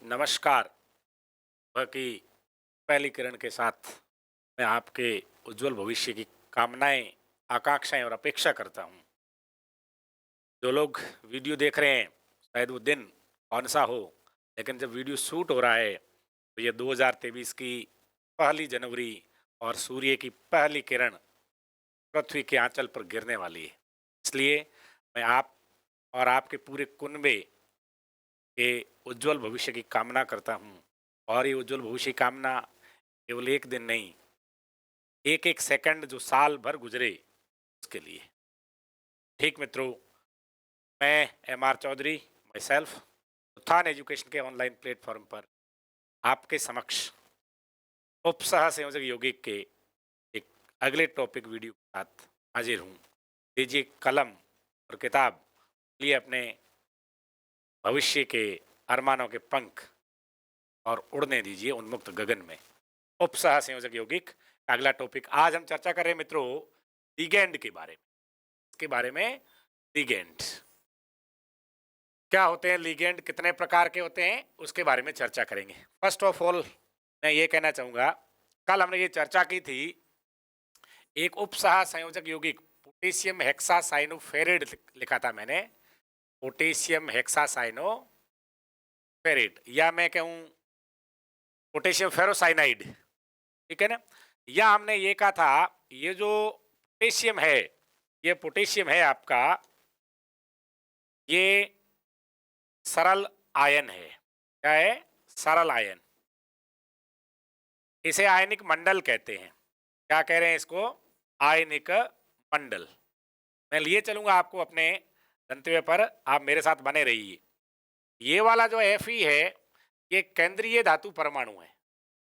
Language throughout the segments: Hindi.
नमस्कार। वह की पहली किरण के साथ मैं आपके उज्जवल भविष्य की कामनाएं, आकांक्षाएं और अपेक्षा करता हूं। जो लोग वीडियो देख रहे हैं, शायद वो दिन कौन सा हो, लेकिन जब वीडियो शूट हो रहा है तो ये 2023 की पहली जनवरी और सूर्य की पहली किरण पृथ्वी के आंचल पर गिरने वाली है। इसलिए मैं आप और आपके पूरे कुनबे के उज्जवल भविष्य की कामना करता हूं। और ये उज्जवल भविष्य की कामना केवल एक दिन नहीं, एक एक सेकंड जो साल भर गुजरे उसके लिए। ठीक मित्रों, मैं M.R. चौधरी, माई सेल्फ, उत्थान एजुकेशन के ऑनलाइन प्लेटफॉर्म पर आपके समक्ष उप सह संयोजक यौगिक के एक अगले टॉपिक वीडियो के साथ हाजिर हूँ। लीजिए कलम और किताब, लिए अपने भविष्य के अरमानों के पंख और उड़ने दीजिए उन्मुक्त गगन में। उप सह संयोजक यौगिक का अगला टॉपिक आज हम चर्चा कर रहे हैं मित्रों, लिगेंड के बारे में। इसके बारे में लिगेंड क्या होते हैं, लिगेंड कितने प्रकार के होते हैं, उसके बारे में चर्चा करेंगे। फर्स्ट ऑफ ऑल मैं ये कहना चाहूंगा, कल हमने ये चर्चा की थी, एक उपसह संयोजक यौगिक पोटेशियम हेक्सासाइनोफेरेट लिखा था मैंने, पोटेशियम हेक्सासाइनोफेरेट, या मैं कहूं पोटेशियम फेरोसाइनाइड, ठीक है ना। या हमने ये कहा था, ये जो पोटेशियम है, ये पोटेशियम है आपका, ये सरल आयन है। क्या है? सरल आयन। इसे आयनिक मंडल कहते हैं। क्या कह रहे हैं इसको? आयनिक मंडल। मैं लिए चलूंगा आपको अपने गंतव्य पर, आप मेरे साथ बने रहिए। ये वाला जो Fe है, ये केंद्रीय धातु परमाणु है,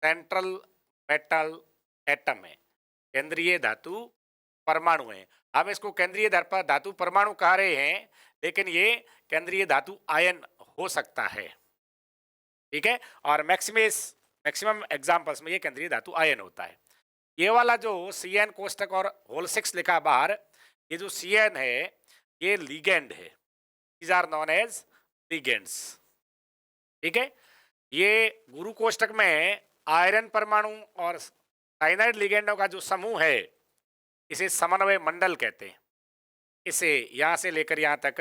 सेंट्रल मेटल एटम है, केंद्रीय धातु परमाणु है। हम इसको केंद्रीय धातु परमाणु कह रहे हैं, लेकिन ये केंद्रीय धातु आयन हो सकता है, ठीक है। और मैक्सिमम एग्जांपल्स में ये केंद्रीय धातु आयन होता है। ये वाला जो CN कोष्टक और होल 6 लिखा बाहर, ये जो CN है, ये लिगेंड है। These are known as ligands, ठीक है। ये गुरु कोष्टक में आयरन परमाणु और साइनाइड लिगेंडों का जो समूह है, इसे समन्वय मंडल कहते हैं। इसे यहां से लेकर यहां तक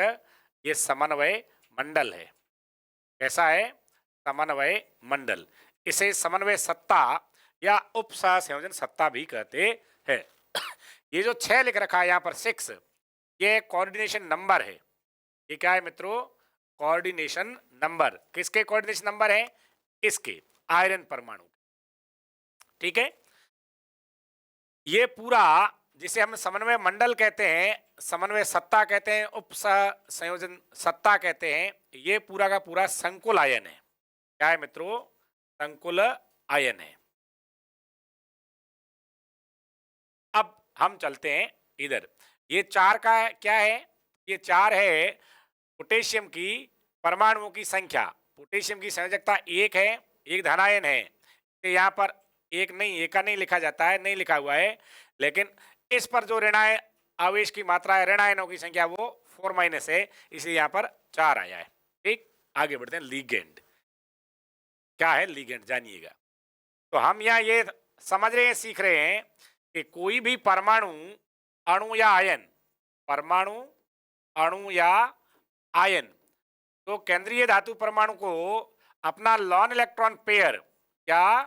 ये समन्वय मंडल है। कैसा है? समन्वय मंडल। इसे समन्वय सत्ता या उप सह संयोजन सत्ता भी कहते हैं। ये जो 6 लिख रखा है यहाँ पर 6, ये कोऑर्डिनेशन नंबर है। ये क्या है मित्रों? Coordination number. किसके कोऑर्डिनेशन नंबर है? इसके, आयरन परमाणु, ठीक है। ये पूरा, जिसे हम समन्वय मंडल कहते हैं, समन्वय सत्ता कहते हैं, उप संयोजन सत्ता कहते हैं, ये पूरा का पूरा संकुल आयन है। क्या है मित्रों? संकुल आयन है। अब हम चलते हैं इधर। ये 4 का क्या है? ये 4 है पोटेशियम की परमाणुओं की संख्या। पोटेशियम की संयोजकता 1 है, एक धनायन है। तो यहाँ पर एक नहीं, एक का नहीं लिखा जाता है, नहीं लिखा हुआ है, लेकिन इस पर जो ऋणायन आवेश की मात्रा है, ऋणायनों की संख्या, वो 4 माइनस है, इसलिए यहाँ पर 4 आया है। ठीक, आगे बढ़ते हैं। लिगेंड क्या है? लिगेंड जानिएगा। तो हम यहाँ ये समझ रहे हैं, सीख रहे हैं कि कोई भी परमाणु, अणु या आयन, परमाणु, अणु या आयन, तो केंद्रीय धातु परमाणु को अपना लॉन इलेक्ट्रॉन पेयर, क्या?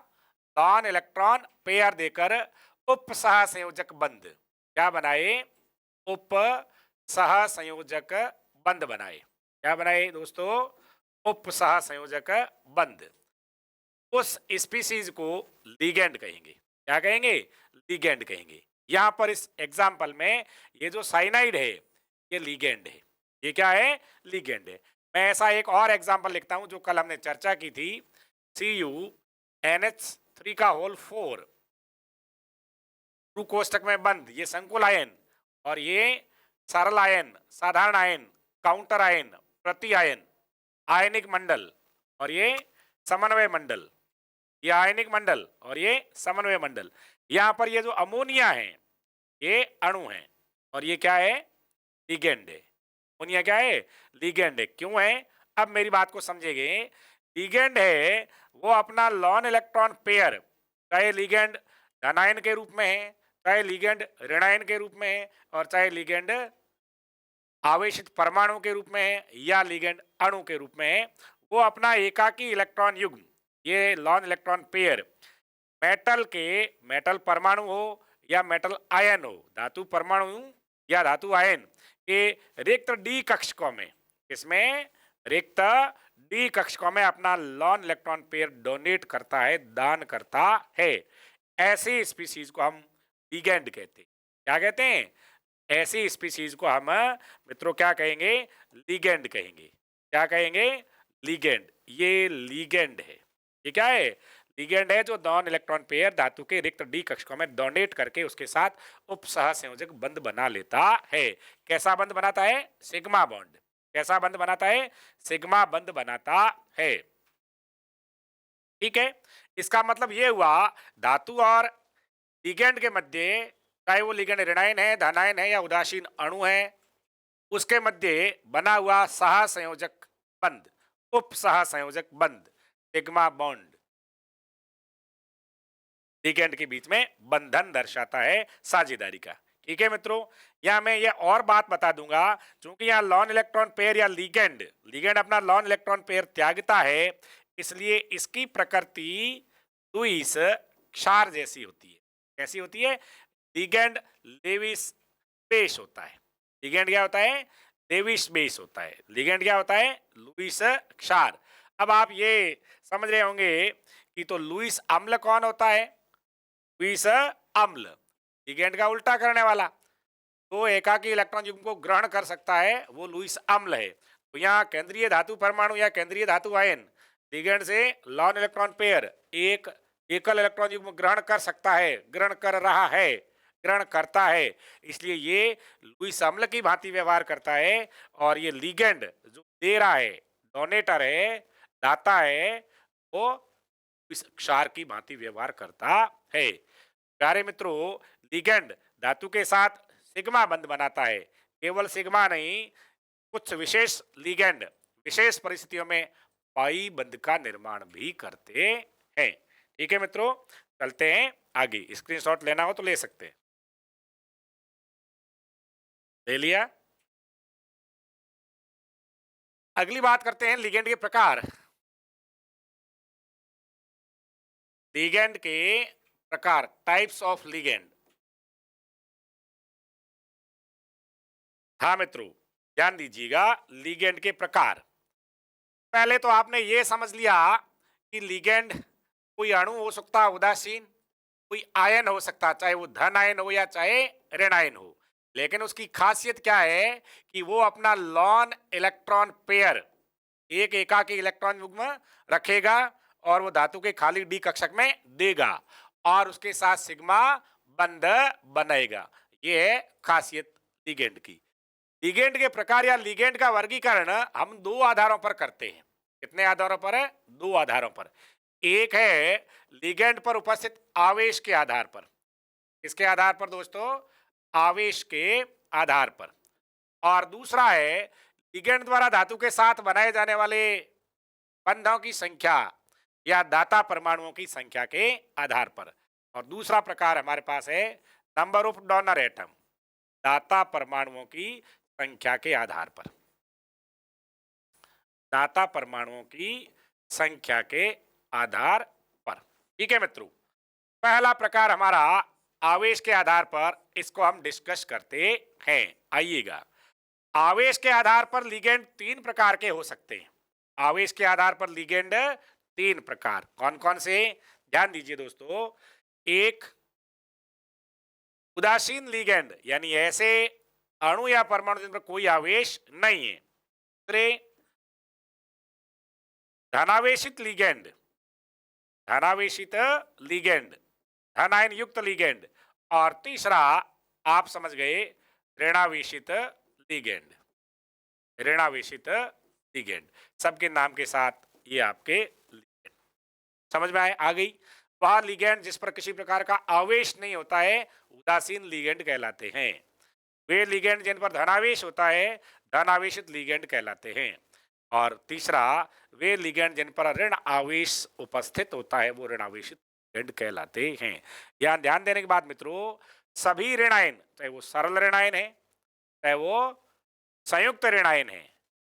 लॉन इलेक्ट्रॉन पेयर देकर उप सह संयोजक बंध क्या बनाए? उप सह संयोजक बंध बनाए। क्या बनाए दोस्तों? उप सह संयोजक बंध। उस स्पीसीज को लिगेंड कहेंगे। क्या कहेंगे? लिगेंड कहेंगे। यहां पर इस एग्जाम्पल में ये जो साइनाइड है, ये लिगेंड है। ये क्या है? लिगेंड है। मैं ऐसा एक और एग्जाम्पल लिखता हूं जो कल हमने चर्चा की थी, CuNH3 का होल 4, कोष्टक में बंद, ये संकुल आयन, और ये सरल आयन, साधारण आयन, काउंटर आयन, प्रति आयन, आयनिक मंडल, और ये समन्वय मंडल। ये आयनिक मंडल और ये समन्वय मंडल। यहां पर ये जो अमोनिया है, ये अणु है, और ये क्या है? लिगेंड है। अमोनिया क्या है? लिगेंड है। क्यों है? अब मेरी बात को समझेंगे लिगेंड है वो अपना लॉन इलेक्ट्रॉन पेयर, चाहे लिगेंड धनायन के रूप में है, चाहे लिगेंड ऋणायन के रूप में है, और चाहे लिगेंड आवेशित परमाणु के रूप में है या लिगेंड अणु के रूप में है, वो अपना एकाकी इलेक्ट्रॉन युग्म, ये लॉन इलेक्ट्रॉन पेयर मेटल के, मेटल परमाणु हो या मेटल आयन हो, धातु परमाणु या धातु आयन के रिक्त डी कक्षकों में, इसमें रिक्त डी कक्षकों में अपना लॉन इलेक्ट्रॉन पेयर डोनेट करता है, दान करता है। ऐसी स्पीसीज को हम लिगेंड कहते हैं। क्या कहते हैं? ऐसी स्पीसीज को हम मित्रों क्या कहेंगे? लिगेंड कहेंगे। क्या कहेंगे? लिगेंड। ये लिगेंड है। ये क्या है? लिगेंड है जो नॉन इलेक्ट्रॉन पेयर धातु के रिक्त डी कक्षकों में डोनेट करके उसके साथ उपसह संयोजक बंध बना लेता है। कैसा बंध बनाता है? Sigma bond. कैसा बंध बनाता है? सिग्मा बंध बनाता है। ठीक है, इसका मतलब ये हुआ धातु और लिगेंड के मध्य, चाहे वो लिगेंड ऋणायन है, धनायन है या उदासीन अणु है, उसके मध्य बना हुआ सह संयोजक बंध, उप सह संयोजक बंध, सिग्मा बॉन्ड, लिगेंड के बीच में बंधन दर्शाता है साझेदारी का। ठीक है मित्रों, यहां मैं ये और बात बता दूंगा, क्योंकि यहाँ लॉन इलेक्ट्रॉन पेयर या लिगेंड, लिगेंड अपना लॉन इलेक्ट्रॉन पेयर त्यागता है, इसलिए इसकी प्रकृति लुईस क्षार जैसी होती है। कैसी होती है? लिगेंड लेविस बेस होता है। लिगेंड क्या होता है? लेविस बेस होता है। लिगेंड क्या होता है? लुईस क्षार। अब आप ये समझ रहे होंगे कि तो लुईस अम्ल कौन होता है? लुईस अम्ल लिगेंड का उल्टा करने वाला, तो एकाकी इलेक्ट्रॉन युग्म को ग्रहण कर सकता है, वो लुईस अम्ल है। तो यहाँ केंद्रीय धातु परमाणु या केंद्रीय धातु आयन लिगेंड से लॉन इलेक्ट्रॉन पेयर एक एकल इलेक्ट्रॉन युग्म ग्रहण कर सकता है, ग्रहण कर रहा है, ग्रहण करता है, इसलिए ये लुईस अम्ल की भांति व्यवहार करता है। और ये लिगेंड जो दे रहा है, डोनेटर है, दाता है, वो इस क्षार की भांति व्यवहार करता है। प्यारे मित्रों, लिगेंड धातु के साथ सिग्मा बंध बनाता है। केवल सिग्मा नहीं, कुछ विशेष लिगेंड विशेष परिस्थितियों में पाई बंध का निर्माण भी करते हैं। ठीक है मित्रों, चलते हैं आगे। स्क्रीनशॉट लेना हो तो ले सकते हैं। ले लिया? अगली बात करते हैं लिगेंड के प्रकार। लिगेंड के प्रकार, टाइप्स ऑफ लिगेंड। हाँ मित्रों, ध्यान दीजिएगा, लिगेंड के प्रकार। पहले तो आपने ये समझ लिया कि लिगेंड कोई अणु हो सकता है उदासीन, कोई आयन हो सकता, चाहे वो धन आयन हो या चाहे ऋण आयन हो, लेकिन उसकी खासियत क्या है कि वो अपना लॉन इलेक्ट्रॉन पेयर, एक एकाकी इलेक्ट्रॉन युग्म रखेगा और वो धातु के खाली डी कक्षक में देगा और उसके साथ सिग्मा बंध बनेगा। ये है खासियत लिगेंड की। लिगेंड के प्रकार या लिगेंड का वर्गीकरण हम दो आधारों पर करते हैं। कितने आधारों पर है? दो आधारों पर। एक है लिगेंड पर उपस्थित आवेश के आधार पर। किसके आधार पर दोस्तों? आवेश के आधार पर। और दूसरा है लिगेंड द्वारा धातु के साथ बनाए जाने वाले बंधों की संख्या या दाता परमाणुओं की संख्या के आधार पर। और दूसरा प्रकार हमारे पास है नंबर ऑफ डोनर एटम, दाता परमाणुओं की संख्या के आधार पर। दाता परमाणुओं की संख्या के आधार पर। ठीक है मित्रों, पहला प्रकार हमारा आवेश के आधार पर, इसको हम डिस्कस करते हैं। आइएगा, आवेश के आधार पर लिगेंड तीन प्रकार के हो सकते हैं। आवेश के आधार पर लिगेंड तीन प्रकार, कौन कौन से? ध्यान दीजिए दोस्तों। एक, उदासीन लिगेंड, यानी ऐसे अणु या परमाणु जिन पर कोई आवेश नहीं है। दूसरे, धनावेशित लिगेंड, धनावेशित लिगेंड, धनायन युक्त लिगेंड। और तीसरा, आप समझ गए, ऋणावेशित लिगेंड, ऋणावेशित लिगेंड। सबके नाम के साथ ये आपके लिगेंड समझ में आ गई। वह लिगेंड जिस पर किसी प्रकार का आवेश नहीं होता है उदासीन लिगेंड कहलाते हैं। वे लिगेंड जिन पर धनावेश होता है धनावेशित लिगेंड कहलाते हैं। और तीसरा, वे लिगेंड जिन पर ऋण आवेश उपस्थित होता है वो ऋण आवेशित लिगेंड कहलाते हैं। यहाँ ध्यान देने के बाद मित्रों, सभी ऋण आयन, चाहे वो सरल ऋण आयन है, चाहे वो संयुक्त ऋण आयन है,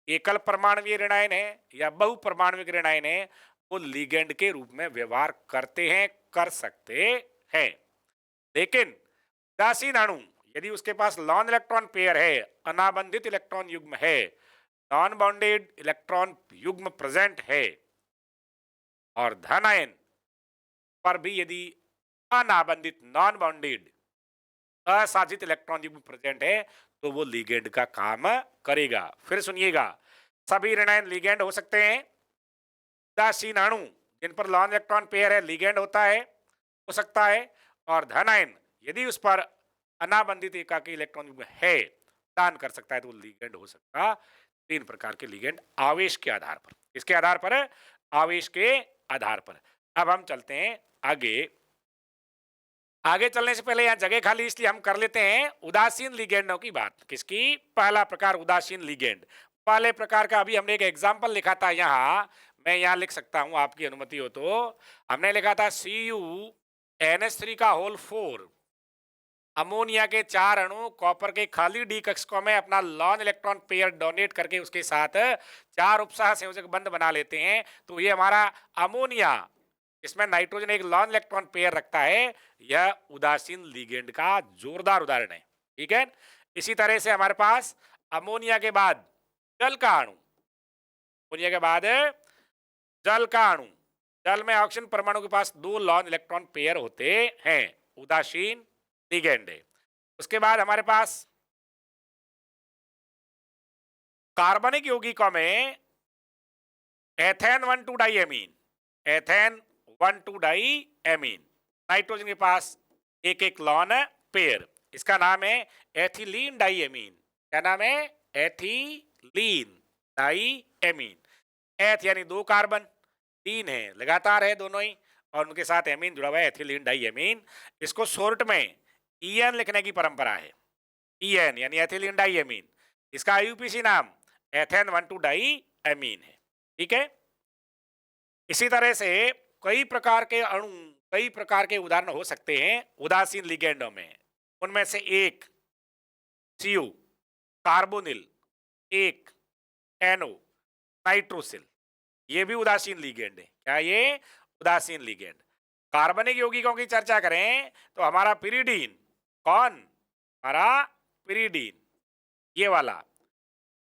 एकल परमाणुवीय ऋण आयन है या बहुपरमाणविक ऋण आयन है, वो लिगेंड के रूप में व्यवहार करते हैं, कर सकते हैं। लेकिन उदासीन अणु, यदि उसके पास लॉन इलेक्ट्रॉन पेयर है, अनाबंधित इलेक्ट्रॉन युग्म है, नॉन बाउंडेड इलेक्ट्रॉन युग्म प्रेजेंट है, और धन आयन पर भी यदि अनाबंधित नॉन बाउंडेड असाधित इलेक्ट्रॉन युग्म प्रेजेंट है, तो वो लिगेंड का काम करेगा। फिर सुनिएगा, सभी ऋण आयन लिगेंड हो सकते हैं। उदासीन अणु जिन पर लॉन इलेक्ट्रॉन पेयर है लिगेंड होता है, हो सकता है। और धन आयन यदि उस पर अनाबंधित एकाकी इलेक्ट्रॉन युग्म है, दान कर सकता है, तो लिगेंड हो सकता। तीन प्रकार के लिगेंड, आवेश के आधार पर। इसके आधार पर, आवेश के आधार पर। अब हम चलते हैं आगे। आगे चलने से पहले यहाँ जगह खाली इसलिए हम कर लेते हैं उदासीन लिगेंडों की बात। किसकी? पहला प्रकार उदासीन लिगेंड। पहले प्रकार का अभी हमने एक एग्जाम्पल लिखा था यहाँ, मैं यहाँ लिख सकता हूँ आपकी अनुमति हो तो। हमने लिखा था CuNH3 का होल 4, अमोनिया के 4 अणु कॉपर के खाली डी कक्षकों में अपना लॉन इलेक्ट्रॉन पेयर डोनेट करके उसके साथ 4 उपसह संयोजक बंध बना लेते हैं। तो ये हमारा अमोनिया, इसमें नाइट्रोजन एक लॉन इलेक्ट्रॉन पेयर रखता है, यह उदासीन लिगेंड का जोरदार उदाहरण है। ठीक है। इसी तरह से हमारे पास अमोनिया के बाद जल का अणु, अमोनिया के बाद जल का अणु, जल में ऑक्सीजन परमाणु के पास 2 लॉन इलेक्ट्रॉन पेयर होते हैं, उदासीन लिगेंड है। उसके बाद हमारे पास कार्बनिक यौगिकों में ethane 1,2 diamine, ethane 1,2 diamine, nitrogen के पास एक एक लॉन पेयर, इसका नाम है एथिलीन डाइएमीन। क्या नाम है? Ethylene diamine. एथ यानी 2 कार्बन, 3 है लगातार है दोनों ही, और उनके साथ एमीन जुड़ा हुआ है, एथिलीन डाइएमीन। इसको शॉर्ट में EN लिखने की परंपरा है। EN यानी एथिलीन डाइएमीन। इसका IUPAC नाम एथेन 1,2 डाइएमीन है। ठीक है। इसी तरह से कई प्रकार के अणु, कई प्रकार के उदाहरण हो सकते हैं उदासीन लिगेंडों में। उनमें से एक CO, कार्बोनिल, एक NO, नाइट्रोसिल, ये भी उदासीन लिगेंड है। क्या ये? उदासीन लिगेंड। कार्बनिक यौगिकों की चर्चा करें तो हमारा पिरिडीन, कौन? हमारा पिरिडीन, ये वाला,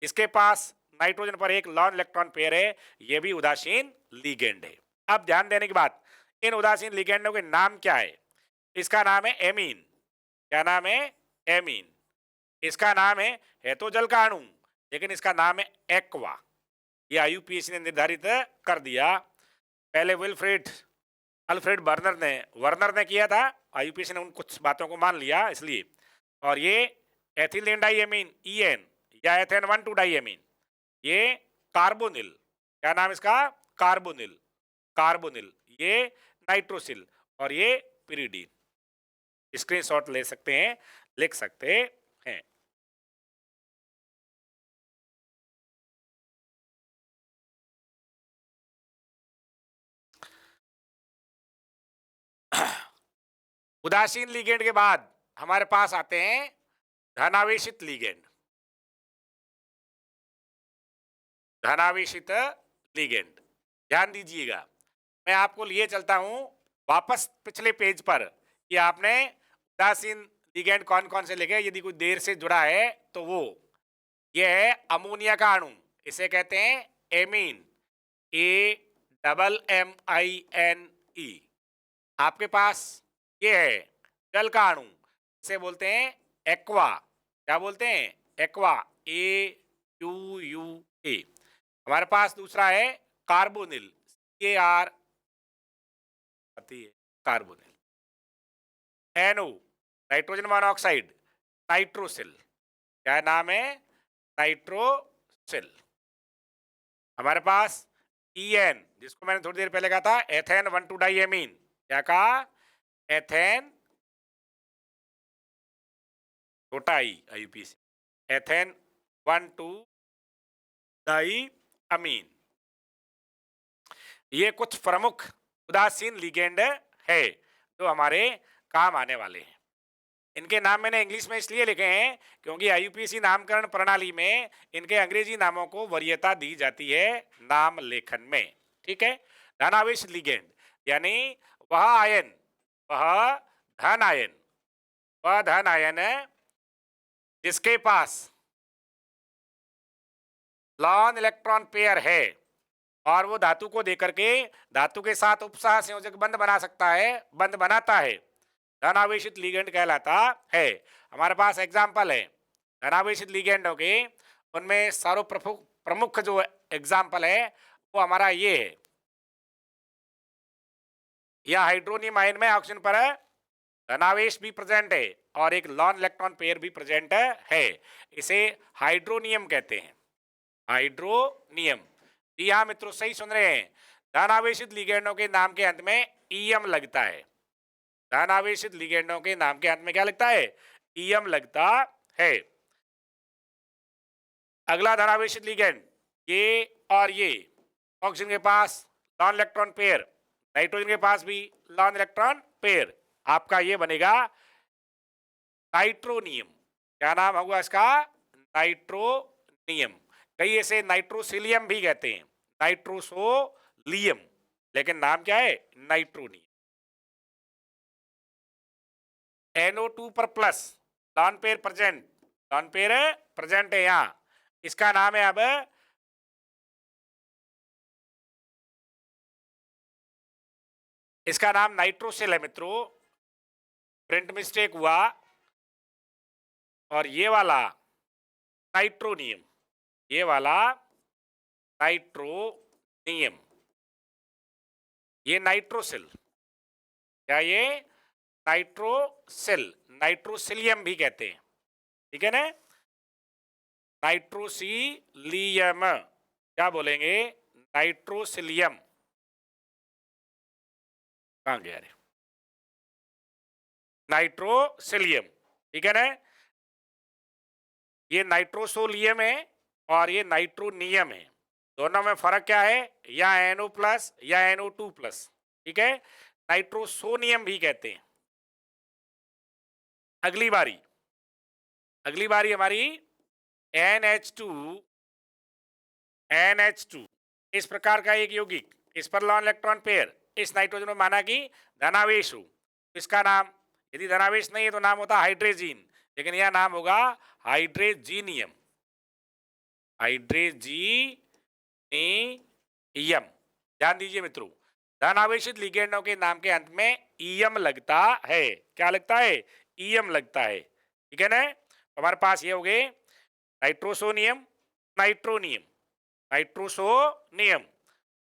इसके पास नाइट्रोजन पर एक लॉन इलेक्ट्रॉन पेयर है, ये भी उदासीन लिगेंड है। अब ध्यान देने की बात, इन उदासीन लिगेंडों के नाम क्या है? इसका नाम है एमीन। क्या नाम है? एमीन। इसका नाम है तो जल का अणु, लेकिन इसका नाम है एक्वा। ये IUPAC ने निर्धारित कर दिया। पहले अल्फ्रेड वर्नर ने किया था, IUPAC ने उन कुछ बातों को मान लिया इसलिए। और ये एथिलीन डाइएमीन EN या एथेन 1,2 डाइएमीन, ये कार्बोनिल, क्या नाम इसका? कार्बोनिल, कार्बोनिल, ये नाइट्रोसिल, और ये पिरिडीन। स्क्रीनशॉट ले सकते हैं, लिख सकते हैं। उदासीन लिगेंड के बाद हमारे पास आते हैं धनावेशित लिगेंड। धनावेशित लिगेंड, ध्यान दीजिएगा, मैं आपको लिए चलता हूं वापस पिछले पेज पर कि आपने उदासीन लिगेंड कौन कौन से लिखे। यदि कोई देर से जुड़ा है तो वो, ये है अमोनिया का अणु, इसे कहते हैं एमीन, AMMINE। आपके पास ये है जल का अणु, इसे बोलते हैं एक्वा। क्या बोलते हैं? Aqua, AUUA। हमारे पास दूसरा है carbonyl, CAR, carbonyl. NO, nitrogen monoxide, nitrosyl. क्या नाम है? नाइट्रोसिल। हमारे पास EN, जिसको मैंने थोड़ी देर पहले कहा था एथेन 1,2 डाइएमीन। क्या कहा? एथेन, छोटा I, IUPAC, एथेन 1,2 डाइएमीन। अमीन। ये कुछ प्रमुख उदासीन लिगेंड है जो हमारे काम आने वाले हैं। इनके नाम मैंने इंग्लिश में इसलिए लिखे हैं क्योंकि आईयूपीएसी नामकरण प्रणाली में इनके अंग्रेजी नामों को वरीयता दी जाती है नाम लेखन में। ठीक है, धनावेश लिगेंड यानी वह आयन, वह धन आयन, वह धन आयन जिसके पास लॉन इलेक्ट्रॉन पेयर है और वो धातु को देकर के धातु के साथ उपसह संयोजक बंध बना सकता है, बंध बनाता है, धनावेशित लिगेंड कहलाता है। हमारे पास एग्जाम्पल है धनावेशित लिगेंडों के, उनमें सर्व प्रमुख जो एग्जाम्पल है वो हमारा ये है। यह हाइड्रोनियम आयन में ऑक्सीजन पर धनावेश भी प्रेजेंट है और एक लॉन इलेक्ट्रॉन पेयर भी प्रेजेंट है। इसे हाइड्रोनियम कहते हैं, हाइड्रोनियम। जी हाँ मित्रों, सही सुन रहे हैं। धनावेशित लिगेंडों के नाम के अंत में ईएम लगता है। धनावेशित लिगेंडों के नाम के अंत में क्या लगता है? ईएम लगता है। अगला धनावेशित लिगेंड ये और ये, ऑक्सीजन के पास लॉन इलेक्ट्रॉन पेयर, नाइट्रोजन के पास भी लॉन इलेक्ट्रॉन पेयर, आपका ये बनेगा नाइट्रोनियम। क्या नाम होगा इसका? नाइट्रोनियम। कई ऐसे नाइट्रोसिलियम भी कहते हैं, नाइट्रोसोलियम, लेकिन नाम क्या है? नाइट्रोनियम। NO2 पर plus lone pair present, lone pair present है यहां, इसका नाम है अब, इसका नाम नाइट्रोसिल है मित्रों, प्रिंट मिस्टेक हुआ। और ये वाला नाइट्रोनियम, ये वाला नाइट्रोनियम, ये नाइट्रोसिल, क्या ये? नाइट्रोसिल, नाइट्रोसिलियम भी कहते हैं, ठीक है ना? नाइट्रोसिलियम, क्या बोलेंगे? नाइट्रोसिलियम। कहां गया रे? नाइट्रोसिलियम, ठीक है ना? ये नाइट्रोसोलियम है और ये नाइट्रोनियम है। दोनों में फर्क क्या है? या NO प्लस या NO2 प्लस, ठीक है? नाइट्रोसोनियम भी कहते हैं। अगली बारी, अगली बारी हमारी NH2, NH2 इस प्रकार का एक यौगिक, इस पर लॉन इलेक्ट्रॉन पेयर, इस नाइट्रोजन में माना कि धनावेश हो, इसका नाम, यदि धनावेश नहीं है तो नाम होता हाइड्रेजीन, लेकिन यह नाम होगा हाइड्रेजीनियम, हाइड्रेजीनियम। ध्यान दीजिए मित्रों, धनावेशित लिगेंडों के नाम के अंत में ईएम लगता है। क्या लगता है? ईएम लगता है, ठीक है ना? हमारे पास ये हो गए नाइट्रोसोनियम, नाइट्रोनियम, नाइट्रोसोनियम,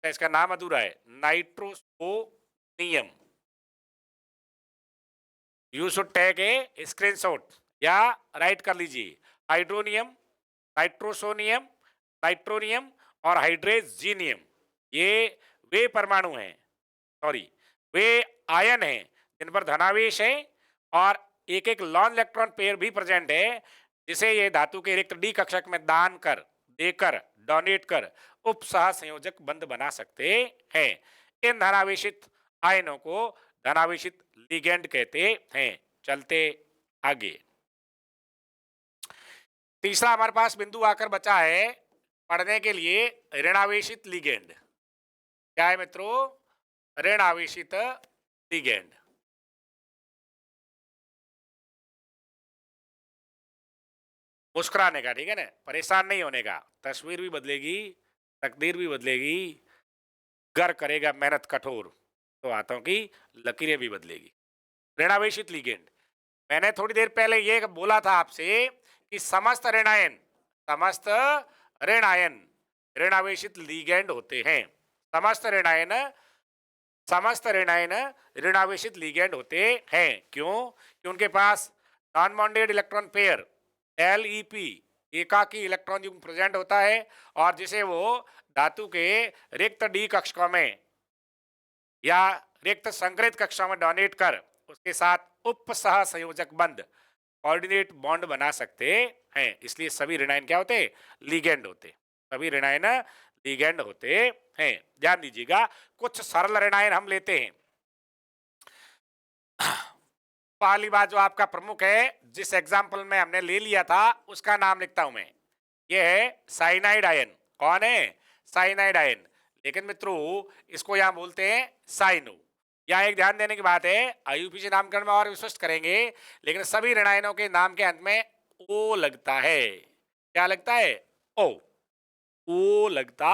इसका नाम अधूरा है, nitrosonium. You should take a screenshot या राइट कर लीजिए। हाइड्रोनियम, नाइट्रोसोनियम, नाइट्रोनियम और हाइड्रेजीनियम, ये वे परमाणु हैं, सॉरी वे आयन हैं जिन पर धनावेश है और एक एक लॉन इलेक्ट्रॉन पेयर भी प्रेजेंट है, जिसे ये धातु के रिक्त डी कक्षक में दान कर, देकर, डोनेट कर उपसह संयोजक बंध बना सकते हैं। इन धनावेशित आयनों को धनावेशित लिगेंड कहते हैं। चलते आगे, तीसरा हमारे पास बिंदु आकर बचा है पढ़ने के लिए, ऋणावेशित लिगेंड। क्या है मित्रों? ऋणावेशित लिगेंड। मुस्कुराने का, ठीक है ना? परेशान नहीं होने का। तस्वीर भी बदलेगी, तकदीर भी बदलेगी, गर करेगा मेहनत कठोर तो हाथों की लकीरें भी बदलेगी। ऋणावेशित लिगेंड, मैंने थोड़ी देर पहले ये बोला था आपसे कि समस्त ऋणायन, समस्त ऋणायन ऋणावेशित लिगेंड होते हैं। समस्त ऋणायन, समस्त ऋणायन ऋणावेशित लिगेंड होते हैं। क्यों? कि उनके पास non bonded electron pair LEP, एकाकी इलेक्ट्रॉन युग्म प्रेजेंट होता है और जिसे वो धातु के रिक्त डी कक्षकों में या रिक्त संकरित कक्षों में डोनेट कर उसके साथ उपसह संयोजक बंध, कोऑर्डिनेट बॉन्ड बना सकते हैं। इसलिए सभी ऋणायन क्या होते हैं? लिगेंड होते। सभी ऋणायन लिगेंड होते हैं। ध्यान दीजिएगा, कुछ सरल ऋणायन हम लेते हैं। पहली बात जो आपका प्रमुख है, जिस एग्जाम्पल में हमने ले लिया था उसका नाम लिखता हूं मैं, ये है साइनाइड आयन। कौन है? Cyanide ion. लेकिन मित्रों इसको यहां बोलते हैं साइनो। यहाँ एक ध्यान देने की बात है, आईयूपीसी नामकरण में और विशिष्ट करेंगे, लेकिन सभी ऋणायनों के नाम के अंत में ओ लगता है। क्या लगता है? ओ लगता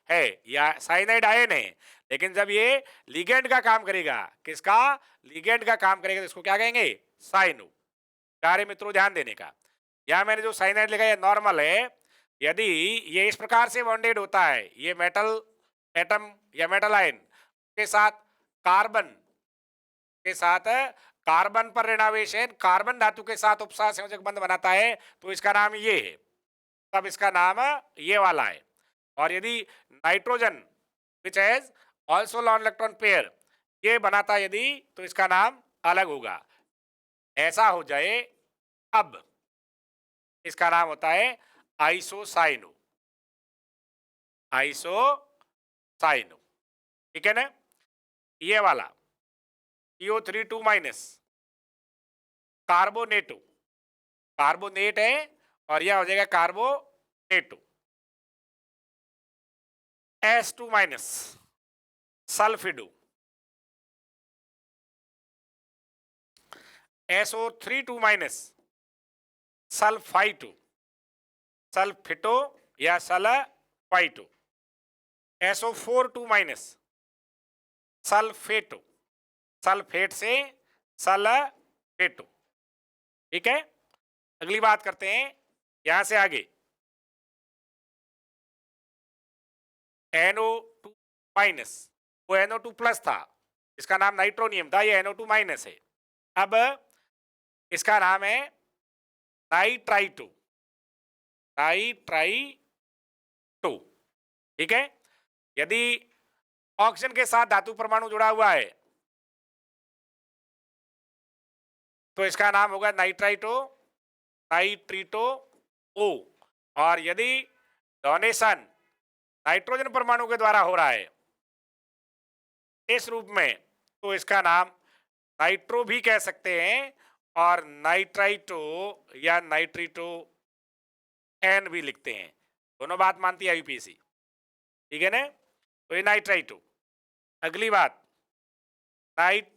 है। या साइनाइड आयन है, लेकिन जब ये लिगेंड का काम करेगा, किसका? लिगेंड का काम करेगा, तो इसको क्या कहेंगे? साइनो। प्यारे मित्रों ध्यान देने का, यहां मैंने जो साइनाइड लिखा है नॉर्मल है। यदि ये इस प्रकार से बॉन्डेड होता है, ये मेटल एटम या मेटल आयन के साथ कार्बन के साथ कार्बन पर ऋणावेशन कार्बन धातु के साथ उपसह संयोजक बंध बनाता है, तो इसका नाम ये है, तब इसका नाम ये वाला है। और यदि nitrogen which has also lawn electron pair ये बनाता यदि, तो इसका नाम अलग होगा। ऐसा हो जाए अब इसका नाम होता है आइसोसाइनो। आइसोसाइनो, ठीक है ना? ये वाला CO3 2 माइनस कार्बोनेटो, कार्बोनेट है और यह हो जाएगा कार्बोनेटो। S2 माइनस सल्फिडो, SO3 2 माइनस सल्फाइटो, सल्फिटो या सल्फाइटो। SO4 2 माइनस सल्फेटो, सल्फेट से सल्फेटो, ठीक है? अगली बात करते हैं यहां से आगे, NO2 माइनस, वो NO2 प्लस था, इसका नाम नाइट्रोनियम था, ये NO2 माइनस है। अब इसका नाम है नाइट्राइटो, नाइट्राइटो, ठीक है? यदि ऑक्सीजन के साथ धातु परमाणु जुड़ा हुआ है, तो इसका नाम होगा नाइट्राइटो, नाइट्रीटो ओ। और यदि डोनेशन नाइट्रोजन परमाणु के द्वारा हो रहा है इस रूप में, तो इसका नाम नाइट्रो भी कह सकते हैं और नाइट्राइटो या नाइट्रीटो एन भी लिखते हैं। दोनों बात मानती है यूपीएससी, ठीक है ना? तो ये नाइट्राइटो। अगली बात, नाइट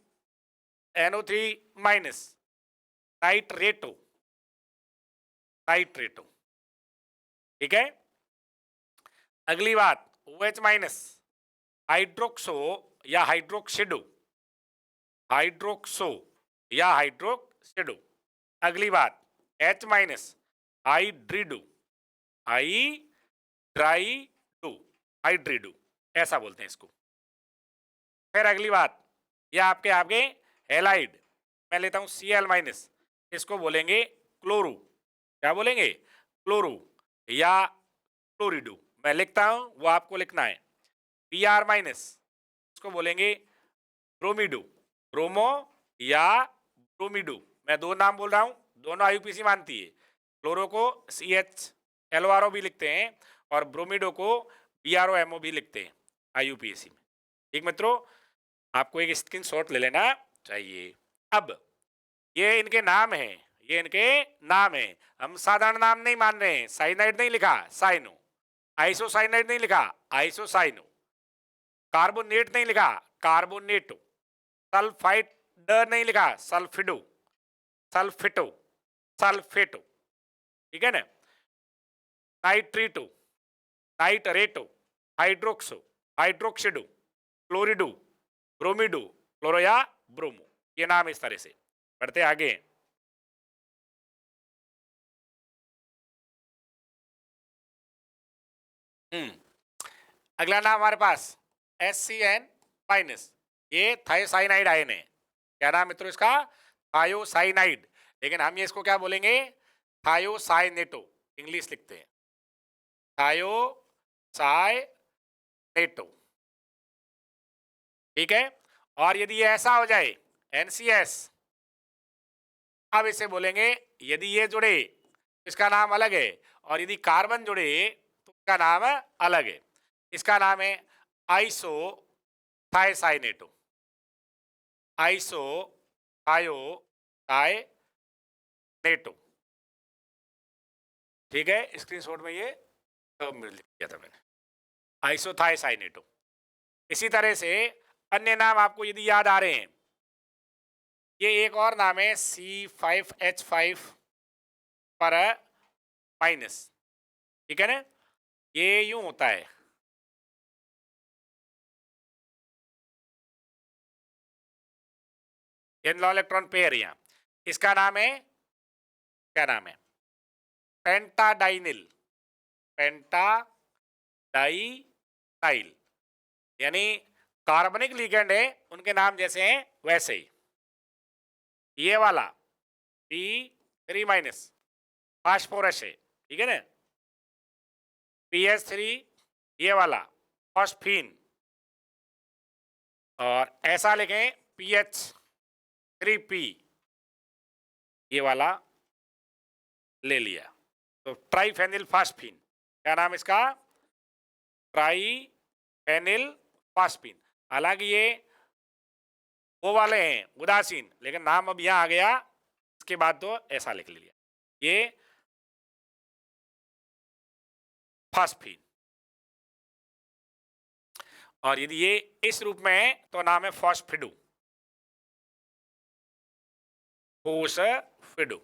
NO3 माइनस नाइट्रेटो, नाइट्रेटो, ठीक है? अगली बात OH माइनस हाइड्रोक्सो या हाइड्रोक्सिडो, हाइड्रोक्सो या हाइड्रोक्सिडो। अगली बात H माइनस हाइड्रिडो, हाइड्राइडो, हाइड्रिडो ऐसा बोलते हैं इसको। फिर अगली बात, ये आपके आपके हेलाइड, मैं लेता हूं Cl माइनस, इसको बोलेंगे क्लोरो। क्या बोलेंगे? क्लोरो या क्लोरिडो। मैं लिखता हूं, वो आपको लिखना है। Br माइनस, इसको बोलेंगे ब्रोमिडो, ब्रोमो या ब्रोमिडो। मैं दो नाम बोल रहा हूं, दोनों आईयूपीसी मानती है। क्लोरो को CHLORO भी लिखते हैं और ब्रोमिडो को BROMO भी लिखते हैं आईयूपीएसी में। ठीक मित्रों, आपको एक स्क्रीनशॉट ले लेना चाहिए। अब ये इनके नाम हैं, ये इनके नाम हैं, हम साधारण नाम नहीं मान रहे हैं। साइनाइड नहीं लिखा, साइनो। आइसोसाइनाइड नहीं लिखा, आइसोसाइनो। कार्बोनेट नहीं लिखा, कार्बोनेटो। सल्फाइड नहीं लिखा, सल्फिडो, सल्फिटो, सल्फेटो, ठीक है ना? नाइट्रीटो, नाइट्रेटो, हाइड्रोक्सो, हाइड्रोक्सिडो, क्लोरिडो, ब्रोमिडो, क्लोरो या ब्रोमो। ये नाम इस तरह से। बढ़ते आगे, अगला नाम हमारे पास SCN माइनस, ये थायोसाइनाइड आयन है। क्या नाम मित्रों इसका? थायोसाइनाइड। लेकिन हम ये इसको क्या बोलेंगे? थायोसाइनेटो, इंग्लिश लिखते हैं थायोसाइनेटो, ठीक है? और यदि ये ऐसा हो जाए NCS, अब इसे बोलेंगे, यदि ये जुड़े इसका नाम अलग है, और यदि कार्बन जुड़े तो इसका नाम अलग है। इसका नाम है आइसो थायसाइनेटो, आइसो थायो थायनेटो। ठीक है, स्क्रीनशॉट में ये लिख दिया था मैंने, आइसोथायसाइनेटो। इसी तरह से अन्य नाम आपको यदि याद आ रहे हैं, ये एक और नाम है C5H5 पर माइनस। ठीक है ना, ये यूं होता है, ये इलेक्ट्रॉन पेयर यहां, इसका नाम है, क्या नाम है, पेंटाडाइनिल, पेंटाडाइनाइल, यानी कार्बनिक लिगेंड है उनके नाम जैसे हैं वैसे ही। ये वाला P3 माइनस फास्फोरस है, ठीक है ना, PH3 ये वाला फॉस्फीन, और ऐसा लिखें PH3P ये वाला ले लिया, तो ट्राइफेनिल फास्फीन, क्या नाम इसका, ट्राइफेनिल फास्फीन। हालांकि ये वो वाले हैं उदासीन, लेकिन नाम अब यहां आ गया, इसके बाद तो ऐसा लिख लिया, ये फास्फीन। और यदि ये इस रूप में है तो नाम है फॉस्फिडो, फोस्फिडो,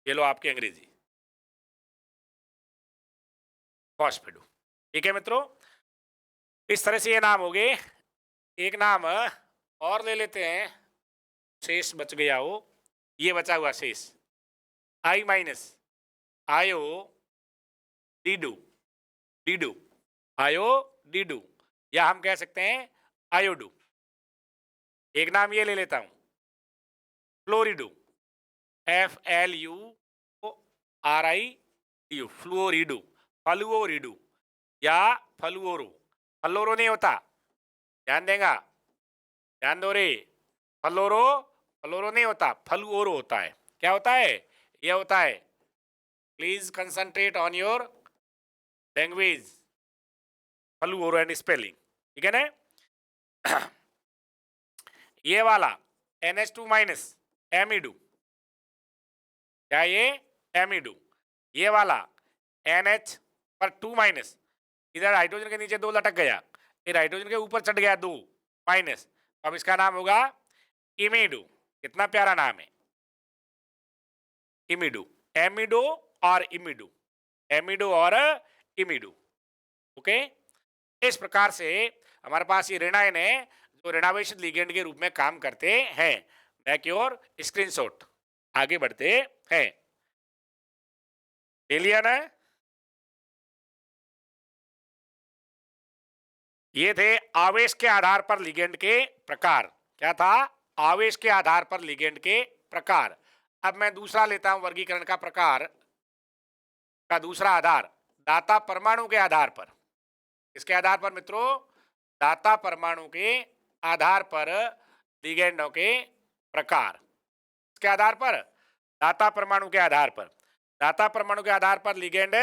ये लो आपकी अंग्रेजी, फॉस्फिडो। ठीक है मित्रों, इस तरह से ये नाम हो गए। एक नाम और ले लेते हैं, शेष बच गया हो, ये बचा हुआ शेष, I माइनस आयो डीडू, डीडू, आयो डीडू, या हम कह सकते हैं आयोडू। एक नाम ये ले लेता हूं, फ्लोरिडू, FLUORIDU, फ्लोरिडू, फलुओरिडू या फलुओरो। फलोरो नहीं होता, ध्यान देगा, ध्यान दो रे, फलोरो, फलोरो नहीं होता, फलुओरो होता है। क्या होता है, यह होता है, please concentrate on your language, fluoro and spelling, ठीक है ना। ये वाला NH2 माइनस एमिडू, क्या ये एमिडू, ये वाला NH पर 2 माइनस, इधर हाइड्रोजन के नीचे 2 लटक गया, फिर हाइड्रोजन के ऊपर चढ़ गया 2 माइनस, अब इसका नाम होगा इमिडू। कितना प्यारा नाम है, इमिडू, एमिडो और इमिडू, एमिडो और इमिडू। ओके, इस प्रकार से हमारे पास ये ऋणायन है जो ऋणावेशित लिगेंड के रूप में काम करते हैं। बैक योर स्क्रीनशॉट, आगे बढ़ते हैं, ले लिया ना। ये थे आवेश के आधार पर लिगेंड के प्रकार। क्या था, आवेश के आधार पर लिगेंड के प्रकार। अब मैं दूसरा लेता हूं वर्गीकरण का प्रकार का दूसरा आधार, दाता परमाणु के आधार पर। इसके आधार पर मित्रों, दाता परमाणु के आधार पर लिगेंडों के प्रकार। इसके आधार पर, दाता परमाणु के आधार पर, दाता परमाणु के आधार पर लिगेंड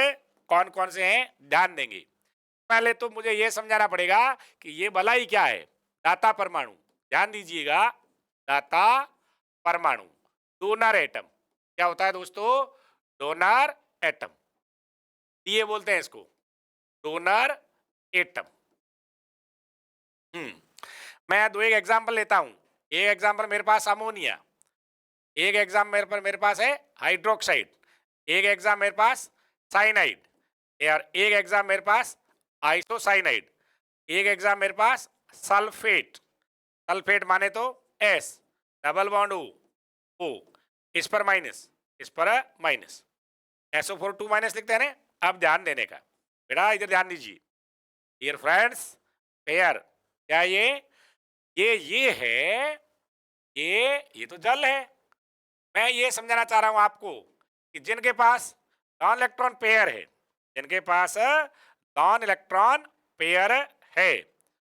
कौन कौन से हैं, ध्यान देंगे। पहले तो मुझे यह समझाना पड़ेगा कि ये भला ही क्या है, दाता परमाणु। ध्यान दीजिएगा, दाता परमाणु, डोनर एटम। क्या होता है दोस्तों, डोनर एटम, ये बोलते हैं इसको, डोनर एटम। मैं दो एक एग्जांपल लेता हूं। एक एग्जांपल मेरे पास अमोनिया, एक एग्जांपल मेरे पास है हाइड्रोक्साइड, एक एग्जाम मेरे पास साइनाइड, और एक एग्जाम मेरे पास आइसोसाइनाइड, एक एग्जाम मेरे पास सल्फेट। सल्फेट माने तो S, डबल बॉन्ड O, इस पर माइनस, इस पर माइनस, SO4 2 माइनस लिखते हैं ना। अब ध्यान देने का बेटा, इधर ध्यान दीजिए, डियर फ्रेंड्स, पेयर, क्या ये है, ये तो जल है। मैं ये समझाना चाह रहा हूं आपको कि जिनके पास नॉन इलेक्ट्रॉन पेयर है, जिनके पास नॉन इलेक्ट्रॉन पेयर है,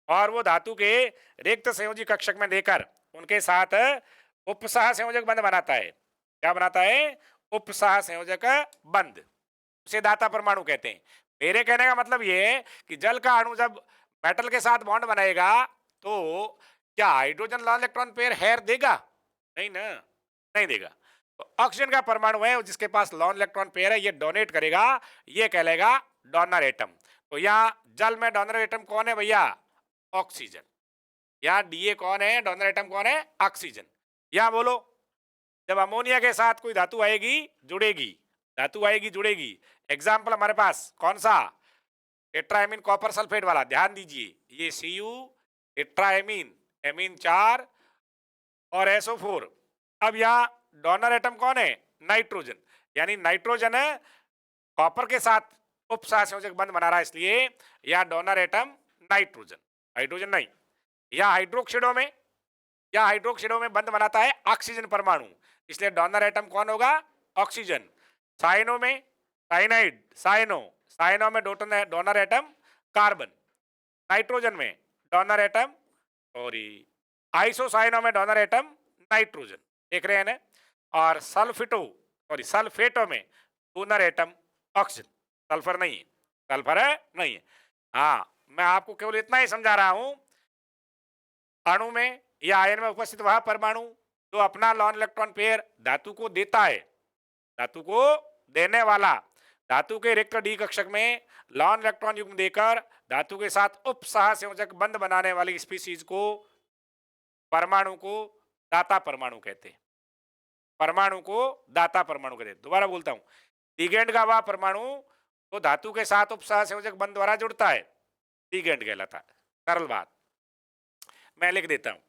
और वो धातु के रिक्त संयोजी कक्षक में देकर उनके साथ उपसह संयोजक बंध बनाता है। क्या बनाता है, उपसह संयोजक बंध, उसे दाता परमाणु कहते हैं। मेरे कहने का मतलब ये है कि जल का अणु जब मेटल के साथ बॉन्ड बनाएगा तो क्या hydrogen lone electron pair here देगा? नहीं ना, नहीं देगा। तो ऑक्सीजन का परमाणु है जिसके पास लॉन इलेक्ट्रॉन पेयर है, ये डोनेट करेगा, ये कहलाएगा डोनर एटम। तो यहाँ जल में डोनर एटम कौन है भैया? ऑक्सीजन। यहाँ डीए कौन है? डोनर एटम कौन है? ऑक्सीजन। यहाँ बोलो, जब अमोनिया के साथ कोई धातु आएगी जुड़ेगी, धातु आएगी जुड़ेगी, एग्जाम्पल हमारे पास कौन सा? टेट्राएमीन कॉपर सल्फेट वाला, ध्यान दीजिए, ये Cu टेट्राएमीन, एमीन 4 और SO4। अब यहाँ डोनर एटम कौन है? नाइट्रोजन। यानी नाइट्रोजन है कॉपर के साथ उपसहसंयोजक बंध बना रहा है, इसलिए यहाँ डोनर एटम नाइट्रोजन, हाइड्रोजन नहीं। यहाँ हाइड्रोक्सिडो में बंध बनाता है ऑक्सीजन परमाणु, इसलिए डोनर एटम कौन होगा? ऑक्सीजन। साइनो में साइनाइड, साइनो में डोनर एटम कार्बन। नाइट्रोजन में डोनर एटम, सॉरी, आइसोसाइनो में डोनर एटम नाइट्रोजन, देख रहे हैं ना। और सल्फेटो में डोनर एटम ऑक्सीजन, सल्फर नहीं है, सल्फर है नहीं है। हाँ, मैं आपको केवल इतना ही समझा रहा हूं, अणु में या आयन में उपस्थित वह परमाणु जो अपना लॉन इलेक्ट्रॉन पेयर धातु को देता है, धातु को देने वाला, धातु के रिक्त डी कक्षक में लॉन इलेक्ट्रॉन युग्म देकर धातु के साथ उप सहसंयोजक बंध बनाने वाली स्पीशीज को, परमाणु को दाता परमाणु कहते हैं। परमाणु को दाता परमाणु कहते हैं। दोबारा बोलता हूं, लिगेंड का वह परमाणु तो धातु के साथ उप सहसंयोजक बंध द्वारा जुड़ता है, लिगेंड कहलाता है। सरल बात, मैं लिख देता हूं,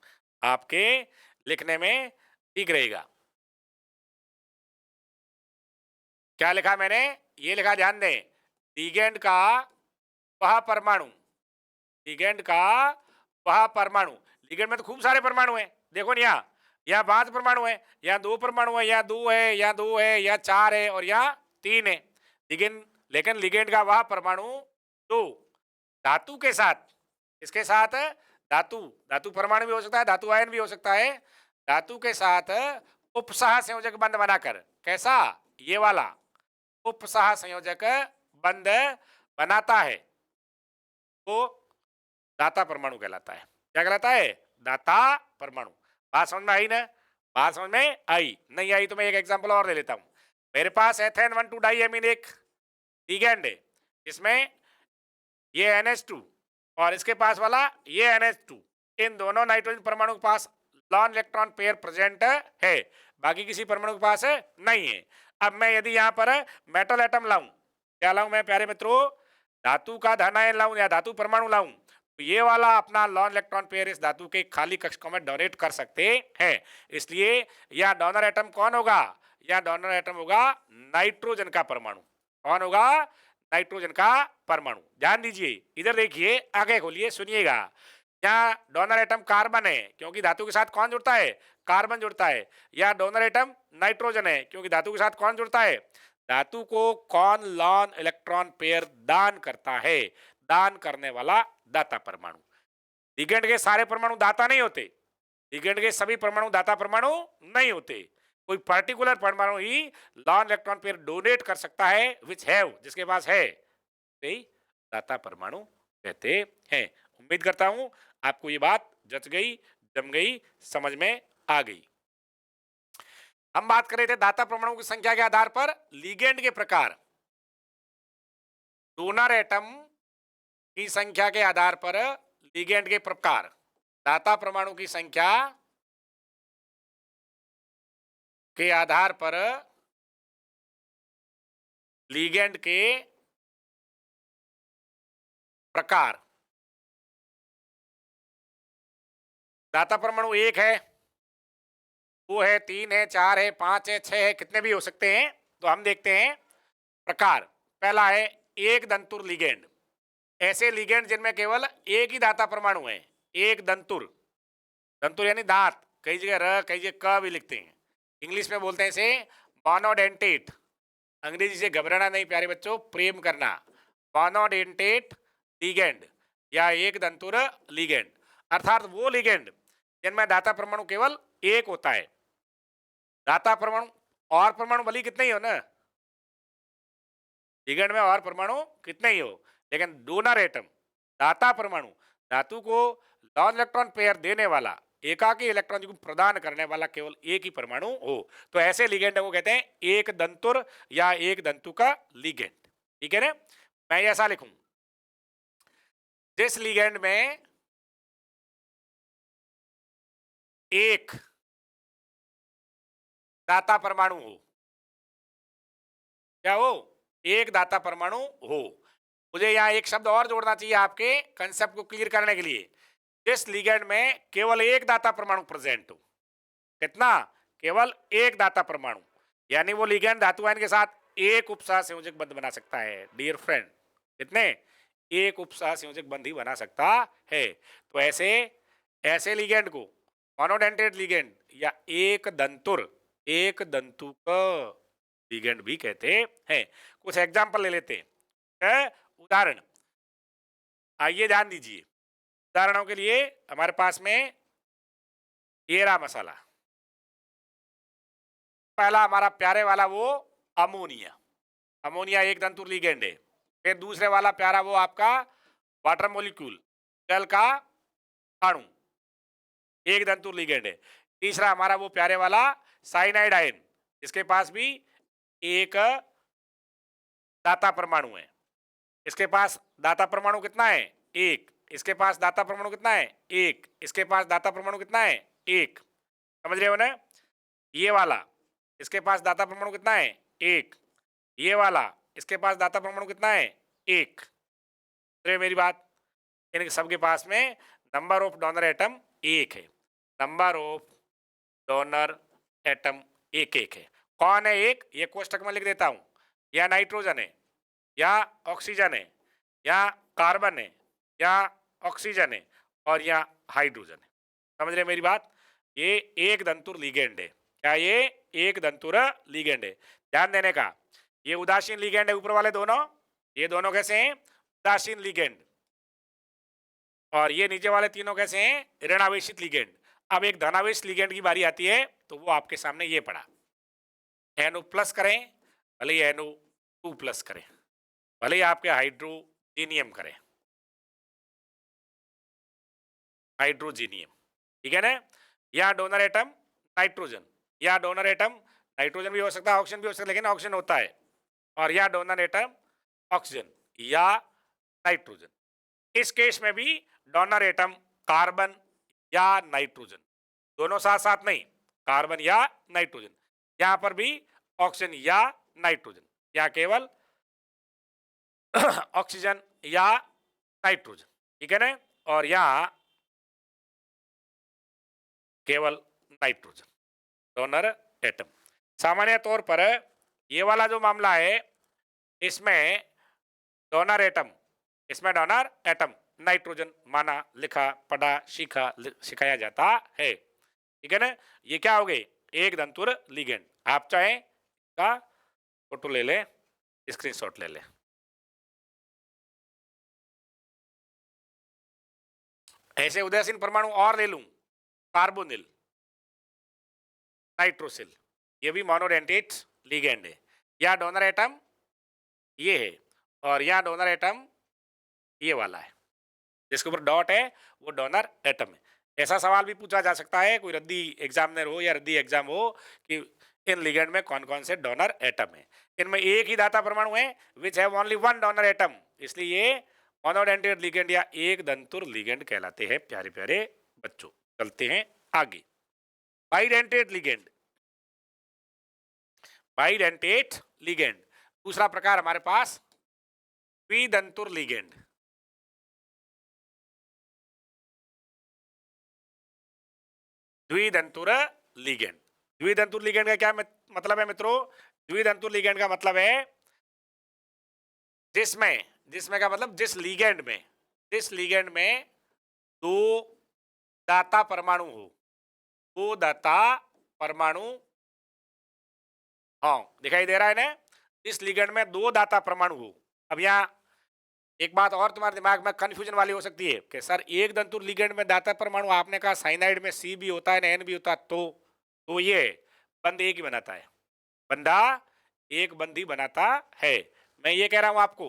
आपके लिखने में ठीक रहेगा। क्या लिखा मैंने? ये लिखा, ध्यान दें, लिगेंड का वह परमाणु, लिगेंड का वह परमाणु, लिगेंड में तो खूब सारे परमाणु हैं, देखो ना, यहाँ 5 परमाणु है, यहाँ 2 परमाणु है, यहाँ 2 है, यहाँ 2 है, यहाँ 4 है और यहाँ 3 है। लेकिन लिगेंड का वह परमाणु तो धातु के साथ, इसके साथ धातु परमाणु भी हो सकता है, धातु आयन भी हो सकता है, धातु के साथ उपसह संयोजक बंध बनाकर, कैसा? ये वाला उपसह संयोजक बंध बनाता है, तो दाता परमाणु कहलाता है। क्या कहलाता है? दाता परमाणु। बात समझ में आई ना? बात समझ में आई? नहीं आई तो मैं एक एग्जांपल और ले लेता हूं। मेरे पास एथेन 1,2 डाइएमीन एक लिगेंड है, इसमें ये NH2 और इसके पास वाला ये NH2, इन दोनों नाइट्रोजन परमाणु के पास लॉन इलेक्ट्रॉन पेयर प्रेजेंट है, बाकी किसी परमाणु के पास नहीं है। अब मैं यदि यहाँ पर मेटल एटम लाऊं, क्या लाऊं मैं प्यारे मित्रों? धातु का धन आयन लाऊं या धातु परमाणु लाऊं, तो ये वाला अपना लॉन इलेक्ट्रॉन पेयर इस धातु के खाली कक्षकों में डोनेट कर सकते हैं। इसलिए यह डोनर एटम कौन होगा? यह डोनर एटम होगा नाइट्रोजन का परमाणु। कौन होगा? नाइट्रोजन का परमाणु। ध्यान दीजिए, इधर देखिए, आगे खोलिए, सुनिएगा। यहाँ डोनर एटम कार्बन है क्योंकि धातु के साथ कौन जुड़ता है? कार्बन जुड़ता है। यहाँ डोनर एटम नाइट्रोजन है क्योंकि धातु के साथ कौन जुड़ता है? धातु को कौन लॉन इलेक्ट्रॉन पेयर दान करता है? दान करने वाला दाता परमाणु। लिगेंड के सारे परमाणु दाता नहीं होते, लिगेंड के सभी परमाणु दाता परमाणु नहीं होते, कोई पर्टिकुलर परमाणु ही लॉन इलेक्ट्रॉन पेयर डोनेट कर सकता है, विच हैव, जिसके पास है, सही दाता परमाणु कहते हैं। उम्मीद करता हूं आपको ये बात जच गई, जम गई, समझ में आ गई। हम बात कर रहे थे दाता परमाणु की संख्या के आधार पर लिगेंड के प्रकार, डोनर एटम की संख्या के आधार पर लिगेंड के प्रकार, दाता परमाणु की संख्या के आधार पर लिगेंड के प्रकार। दाता परमाणु 1 है, 2 है, 3 है, 4 है, 5 है, 6 है, कितने भी हो सकते हैं। तो हम देखते हैं प्रकार। पहला है एक दंतुर लिगेंड, ऐसे लिगेंड जिनमें केवल एक ही दाता परमाणु है, एक दंतुर, दंतुर यानी दांत, कई जगह र कई जगह क भी लिखते हैं, इंग्लिश में बोलते हैं इसे मोनोडेंटेट। अंग्रेजी से घबराना नहीं प्यारे बच्चों, प्रेम करना। मोनोडेंटेट लिगेंड या एक दंतुर लिगेंड, अर्थात वो लिगेंड जिनमें दाता परमाणु केवल एक होता है। दाता परमाणु और परमाणु भले कितने ही हो ना, लिगेंड में और परमाणु कितने ही हो, लेकिन डोनर एटम, दाता परमाणु, धातु को लॉन इलेक्ट्रॉन पेयर देने वाला, एकाकी इलेक्ट्रॉन को प्रदान करने वाला केवल एक ही परमाणु हो, तो ऐसे लिगेंड को कहते हैं एक दंतुर या एक दंतु का लिगेंड। ठीक है ना? मैं ऐसा लिखूं, जिस लिगेंड में एक दाता परमाणु हो, क्या हो, एक दाता परमाणु हो। मुझे यहां एक शब्द और जोड़ना चाहिए आपके कंसेप्ट को क्लियर करने के लिए, जिस लिगेंड में केवल एक दाता परमाणु प्रेजेंट हो। कितना? केवल एक दाता परमाणु, यानी वो लिगेंड धातु आयन के साथ एक उपसह संयोजक बंध बना सकता है। डियर फ्रेंड, कितने? एक उपसह संयोजक बंध ही बना सकता है। तो ऐसे ऐसे लिगेंड को मोनोडेंटेट लिगेंड या एक दंतुर, एक दंतु का लिगेंड भी कहते हैं। कुछ एग्जांपल ले लेते हैं, उदाहरण आइए ध्यान दीजिए। उदाहरणों के लिए हमारे पास में ये रहा मसाला, पहला हमारा प्यारे वाला वो अमोनिया, अमोनिया एक दंतुर लिगेंड है। फिर दूसरे वाला प्यारा वो आपका वाटर मॉलिक्यूल, जल का अणु, एक दंतुर लिगेंड है। तीसरा हमारा वो प्यारे वाला साइनाइड आयन, इसके पास भी एक दाता परमाणु है। इसके पास दाता परमाणु कितना है? एक। इसके पास दाता परमाणु कितना है? एक। इसके पास दाता परमाणु कितना है? एक। समझ रहे हो ना? ये वाला, इसके पास दाता परमाणु कितना है? एक। ये वाला, इसके पास दाता परमाणु कितना है? एक। तो मेरी बात, इन सबके पास में नंबर ऑफ डोनर एटम एक है। नंबर ऑफ डोनर एटम एक एक है। कौन है एक? ये कोष्टक में लिख देता हूं। या नाइट्रोजन है, या ऑक्सीजन है, या कार्बन है, या ऑक्सीजन है, और या हाइड्रोजन है। समझ रहे मेरी बात? ये एक दंतुर लिगेंड है। क्या ये एक दंतुर लिगेंड है? ध्यान देने का, ये उदासीन लिगेंड है ऊपर वाले दोनों, ये दोनों कैसे हैं? उदासीन लिगेंड। और ये नीचे वाले तीनों कैसे हैं? ऋणावेशित लिगेंड। अब एक धनावेश लिगेंड की बारी आती है, तो वो आपके सामने ये पड़ा, NO प्लस करें, भले ही NO2 प्लस करें, भले ही आपके हाइड्रोजीनियम करें, हाइड्रोजीनियम, ठीक है ना? या डोनर एटम नाइट्रोजन, या डोनर एटम नाइट्रोजन भी हो सकता है, ऑक्सीजन भी हो सकता है, लेकिन ऑक्सीजन होता है। और या डोनर एटम ऑक्सीजन या नाइट्रोजन। इस केस में भी डोनर एटम कार्बन या नाइट्रोजन, दोनों साथ साथ नहीं, कार्बन या नाइट्रोजन। यहां पर भी ऑक्सीजन या नाइट्रोजन, या केवल ऑक्सीजन या नाइट्रोजन, ठीक है ना? और यहां केवल नाइट्रोजन, डोनर एटम। सामान्य तौर पर ये वाला जो मामला है, इसमें डोनर एटम, इसमें डोनर एटम नाइट्रोजन माना, लिखा, पढ़ा, सीखा, सिखाया जाता है। ठीक है ना? ये क्या हो गए? एक दंतुर लिगेंड। आप चाहे का फोटो ले ले, स्क्रीनशॉट ले ले। ऐसे उदासीन परमाणु और ले लूं, कार्बोनिल, नाइट्रोसिल, ये भी मोनोडेंटेट लिगेंड है। या डोनर एटम ये है, और या डोनर एटम ये वाला है, जिसके ऊपर डॉट है वो डोनर एटम है। ऐसा सवाल भी पूछा जा सकता है, कोई रद्दी एग्जामिनर हो या रद्दी एग्जाम हो, कि इन लिगेंड में कौन कौन से डोनर एटम है। इनमें एक ही दाता परमाणु है, which have only one donor atom, इसलिए ये मोनोडेंटेट लिगेंड या एक दंतुर लिगेंड कहलाते हैं। प्यारे प्यारे बच्चों, चलते हैं आगे। बाइडेंटेट लिगेंड, बाइडेंटेट लिगेंड दूसरा प्रकार हमारे पास द्विदंतुर लिगेंड। द्विदंतुर लिगेंड, द्विदंतुर लिगेंड का क्या मतलब है मित्रों? द्विदंतुर लिगेंड का मतलब है जिसमें, जिसमें का मतलब जिस लिगेंड में, जिस लिगेंड में दो दाता परमाणु हो, दो दाता परमाणु, हाँ दिखाई दे रहा है ना? इस लिगेंड में दो दाता परमाणु हो। अब यहाँ एक बात और तुम्हारे दिमाग में कंफ्यूजन वाली हो सकती है कि सर एक दंतुर लिगेंड में दाता परमाणु, आपने कहा साइनाइड में C भी होता है ना N भी होता है, तो ये बंध एक ही बनाता है, बंधा एक बंधी बनाता है। मैं ये कह रहा हूं आपको,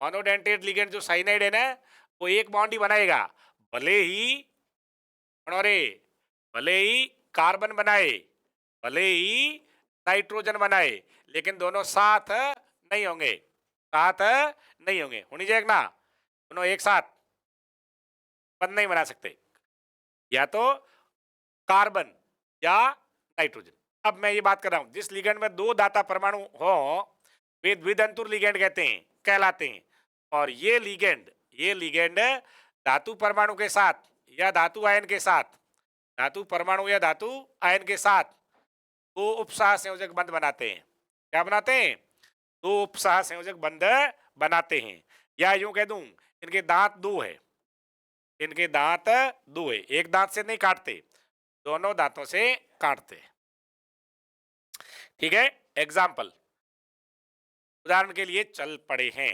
मोनोडेंटेट लिगेंड जो साइनाइड है ना, वो एक बॉन्ड ही बनाएगा, भले ही अरे भले ही कार्बन बनाए, भले ही नाइट्रोजन बनाए, लेकिन दोनों साथ नहीं होंगे, साथ नहीं होंगे। होनी चाहिए ना, दोनों एक साथ बंद नहीं बना सकते, या तो कार्बन या नाइट्रोजन। अब मैं ये बात कर रहा हूं, जिस लिगेंड में दो दाता परमाणु हो वे द्विदंतुर लिगेंड कहते हैं, कहलाते हैं। और ये लिगेंड धातु परमाणु के साथ या धातु आयन के साथ, धातु परमाणु या धातु आयन के साथ दो उपसह संयोजक बंध बनाते हैं। क्या बनाते हैं? दो उपसह संयोजक बंध बनाते हैं। या यूं कह दूं, इनके दांत दो है, इनके दांत दो है, एक दांत से नहीं काटते, दोनों दांतों से काटते हैं। ठीक है, एग्जाम्पल उदाहरण के लिए चल पड़े हैं।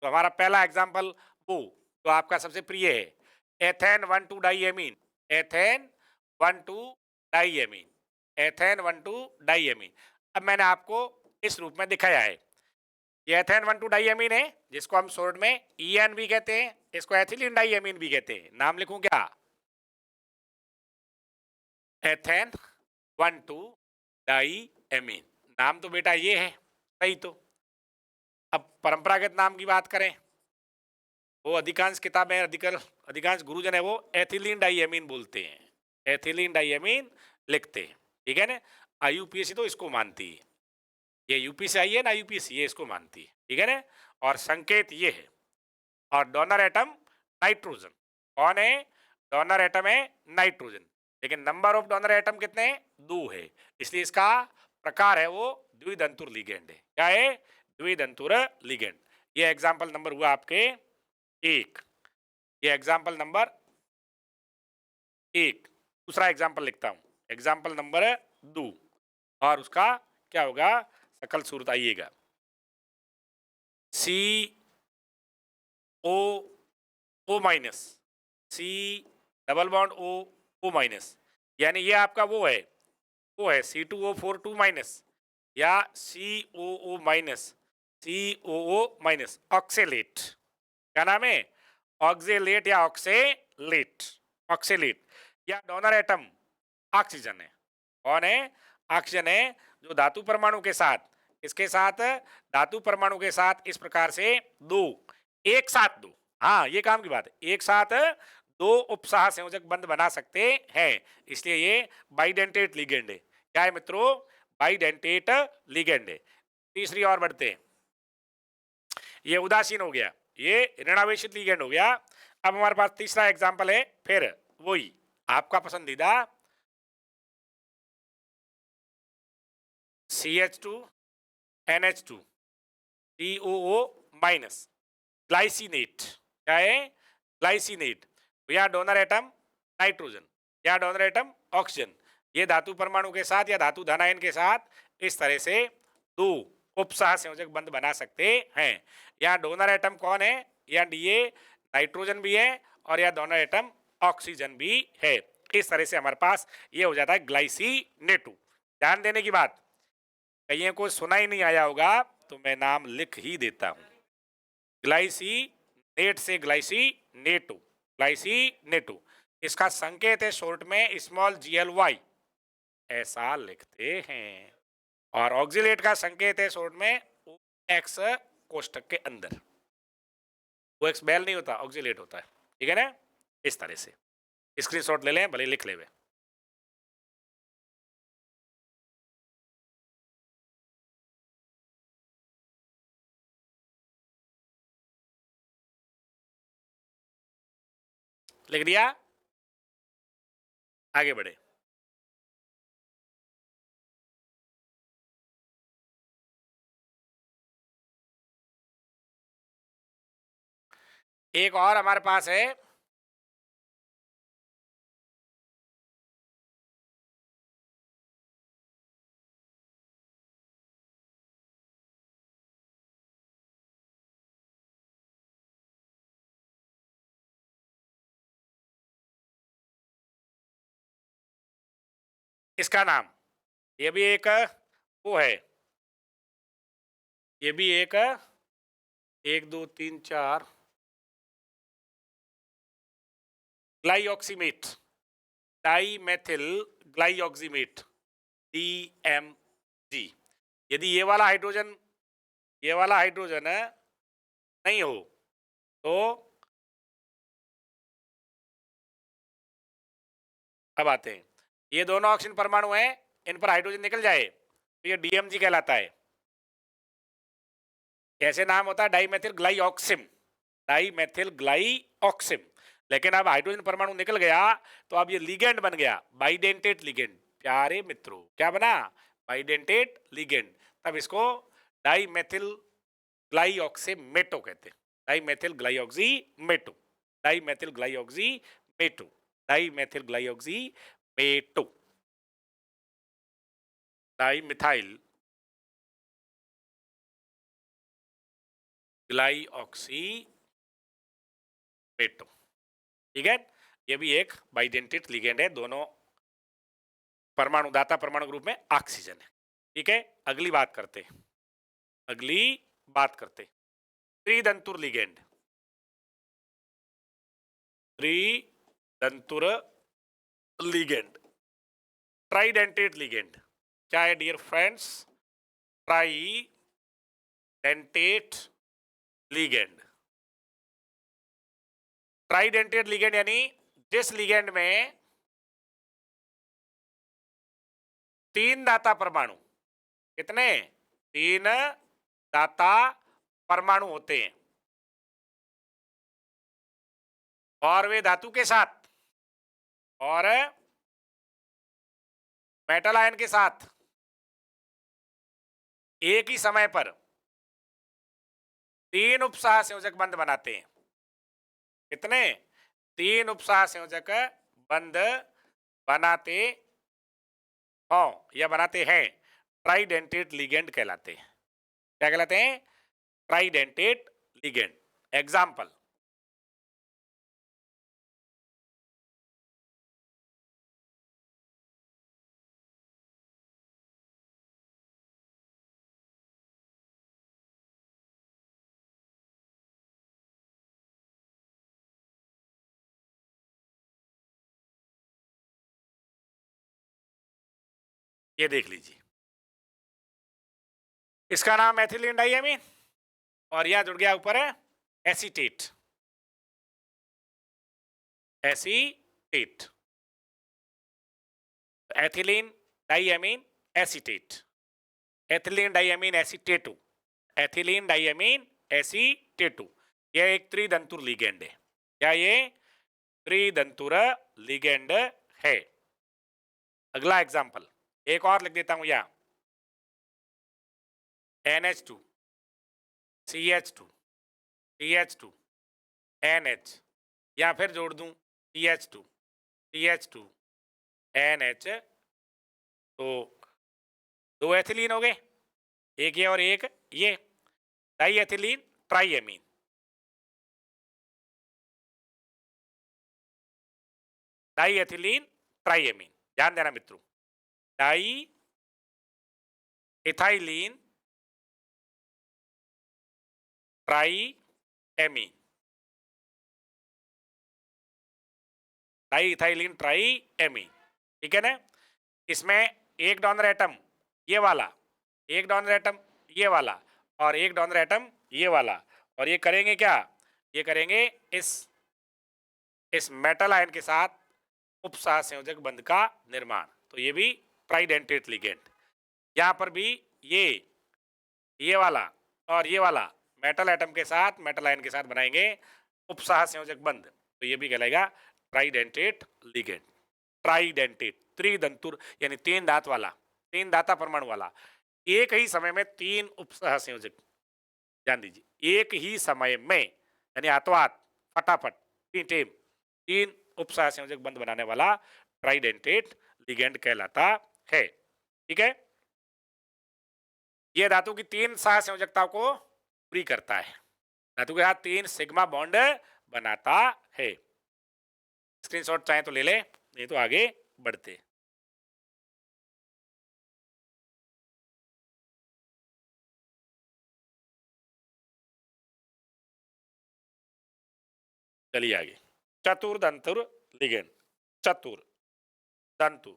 तो हमारा पहला एग्जाम्पल वो तो आपका सबसे प्रिय है, ethane 1,2 diamine, ethane 1,2 diamine, ethane 1,2 diamine. अब मैंने आपको इस रूप में दिखाया है, ये एथेन 1,2 डाइएमीन है, जिसको हम शॉर्ट में EN भी कहते हैं, इसको एथिलीन डाइएमीन भी कहते हैं। नाम लिखूं क्या? Ethane 1,2 diamine. नाम तो बेटा ये है, सही। तो अब परंपरागत नाम की बात करें, वो अधिकांश किताबें, अधिकांश गुरुजन है वो एथिलीन डाइएमीन बोलते हैं, एथिलीन डाइएमीन लिखते हैं। ठीक है ना? IUPAC तो इसको मानती है, ये यूपी से आई है ना, IUPAC ये इसको मानती है। ठीक है ना? और संकेत ये है, और डोनर एटम नाइट्रोजन। कौन है? डोनर एटम है नाइट्रोजन, लेकिन नंबर ऑफ डोनर एटम कितने हैं? 2 है, इसलिए इसका प्रकार है वो द्विदंतुर लिगेंड है। क्या है? द्विदंतुर लिगेंड। ये एग्जाम्पल नंबर हुआ आपके 1, ये एग्जाम्पल नंबर 1। दूसरा एग्जाम्पल लिखता हूं, एग्जाम्पल नंबर 2, और उसका क्या होगा? सकल सूरत आइएगा, CO minus, C double bond O minus, यानी ये आपका वो है C2O4 2 माइनस, या COO minus, COO minus, oxalate. क्या नाम है? ऑक्सेलेट या ऑक्सेलेट, ऑक्सेलेट। या डोनर एटम ऑक्सीजन है। कौन है? ऑक्सीजन है, जो धातु परमाणु के साथ, इसके साथ धातु परमाणु के साथ इस प्रकार से दो, एक साथ दो, हाँ ये काम की बात है, एक साथ दो उपसह संयोजक बंध बना सकते हैं, इसलिए ये बाइडेंटेट लिगेंड है। क्या है मित्रों? बाइडेंटेट लिगेंड है। तीसरी और बढ़ते हैं, ये उदासीन हो गया, ये ऋणावेशित लिगेंड हो गया। अब हमारे पास तीसरा एग्जाम्पल है, फिर वही आपका पसंदीदा CH2 NH2 COO minus, glycinate. क्या है? ग्लाइसिनेट। या डोनर एटम नाइट्रोजन, या डोनर एटम ऑक्सीजन, ये धातु परमाणु के साथ या धातु धनायन के साथ इस तरह से दो उपसह संयोजक बंध बना सकते हैं। या डोनर एटम कौन है? या ये नाइट्रोजन भी है, और या डोनर एटम ऑक्सीजन भी है। इस तरह से हमारे पास ये हो जाता है ग्लाइसिनेटू। ध्यान देने की बात, कईयों को सुना ही नहीं आया होगा, तो मैं नाम लिख ही देता हूं, ग्लाइसिनेट से ग्लाइसिनेटू, ग्लाइसिनेटू। इसका संकेत है शॉर्ट में स्मॉल GLY, ऐसा लिखते हैं। और ऑक्सिलेट का संकेत है शॉर्ट में OX कोष्ठक के अंदर, OX बैल नहीं होता, ऑक्सिलेट होता है। ठीक है ना? इस तरह से स्क्रीनशॉट ले लें, भले लिख ले। लिख दिया? आगे बढ़े। एक और हमारे पास है, इसका नाम, ये भी एक वो है, ये भी एक 1 2 3 4 ग्लाइऑक्सीमेट, डाइमेथिल ग्लाइऑक्सीमेट, DMG। यदि ये वाला हाइड्रोजन नहीं हो तो अब आते हैं, ये दोनों ऑक्सीजन परमाणु हैं, इन पर हाइड्रोजन निकल जाए तो ये DMG कहलाता है। कैसे नाम होता है? Dimethyl ग्लाइऑक्सिम, dimethyl ग्लाइऑक्सिम। लेकिन अब हाइड्रोजन परमाणु निकल गया तो अब ये लिगेंड बन गया, बाइडेंटेट लिगेंड। प्यारे मित्रों, क्या बना? Bidentate ligand. तब इसको डाइमेथिल ग्लाइऑक्सीमेटो कहते हैं, डाइमेथिल ग्लाइऑक्सीमेटो, डाइमेथिल ग्लाइऑक्सीमेटो, डाइमेथिल ग्लाइऑक्सीमेटो, डाइमिथाइल ग्लाइऑक्सीमेटो। ठीक है, ये भी एक बाइडेंटेट लिगेंड है, दोनों परमाणु दाता परमाणु ग्रुप में ऑक्सीजन है। ठीक है, अगली बात करते, त्रिदंतुर लिगेंड, त्रिदंतुर लिगेंड, ट्राइडेंटेट लिगेंड। क्या है dear friends? Tridentate ligand. Tridentate ligand यानी जिस लिगेंड में 3 दाता परमाणु, कितने? 3 दाता परमाणु होते हैं और वे धातु के साथ और मेटल आयन के साथ एक ही समय पर 3 उपसह संयोजक बंध बनाते हैं। कितने? 3 उपसह संयोजक बंध बनाते हो या बनाते हैं, ट्राइडेंटेट लिगेंड कहलाते हैं। क्या कहलाते हैं? Tridentate ligand. एग्जाम्पल, ये देख लीजिए, इसका नाम एथिलीन डाइएमीन और यह जुड़ गया ऊपर है acetate, acetate, ethylene diamine acetate, ethylene diamine acetato, ethylene diamine acetato. यह एक त्रिदंतुर लिगेंड है। क्या ये त्रिदंतुर लिगेंड है? अगला एग्जांपल एक और लिख देता हूं यहां, NH2 CH2 CH2 NH, या फिर जोड़ दूं CH2 CH2 NH, तो 2 एथिलीन हो गए, एक ये और एक ये, डाई एथिलीन ट्राइएमीन। डाई एथिलीन ट्राइएमीन, ध्यान देना मित्रों, डाई इथाइलीन ट्राइएमीन, डाई इथाइलीन ट्राइएमीन। ठीक है ना? इसमें एक डोनर एटम ये वाला, एक डोनर एटम ये वाला और एक डोनर एटम ये वाला, और ये करेंगे क्या? ये करेंगे इस मेटल आयन के साथ उपसह संयोजक बंध का निर्माण। तो ये भी ट्राइडेंटेट लिगेंड। यहां पर भी ये वाला और ये वाला मेटल एटम के साथ मेटल आयन के साथ बनाएंगे उपसह संयोजक बंध, तो ये भी कहलाएगा ट्राइडेंटेट लिगेंड। ट्राइडेंटेट, त्रिदंतुर यानी 3 दांत वाला, 3 दाता परमाणु वाला, एक ही समय में 3 उपसह संयोजक, ध्यान दीजिए, एक ही समय में यानी हाथों हाथ फटाफट 3 उपसह संयोजक बंध बनाने वाला ट्राइडेंटेट लिगेंड कहलाता है। ठीक है, यह धातु की 3 सह संयोजकता को पूरी करता है, धातु के साथ 3 सिग्मा बॉन्ड बनाता है। स्क्रीनशॉट चाहे तो ले ले, नहीं तो आगे बढ़ते। चलिए आगे, चतुर दंतुर लिगेंड, चतुर दंतु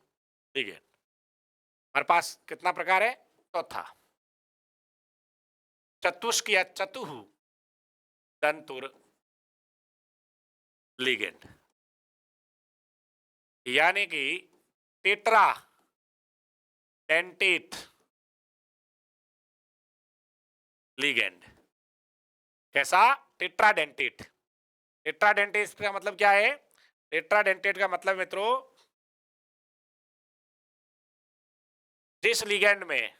लिगेंड, हमारे पास कितना प्रकार है? चौथा। चतुष्क या चतुहु दंतुर लिगेंड, यानी कि टेट्रा डेंटेट लिगेंड। कैसा? टेट्राडेंटेट। टेट्राडेंटेट का मतलब क्या है? टेट्राडेंटेट का मतलब मित्रों, जिस लिगेंड में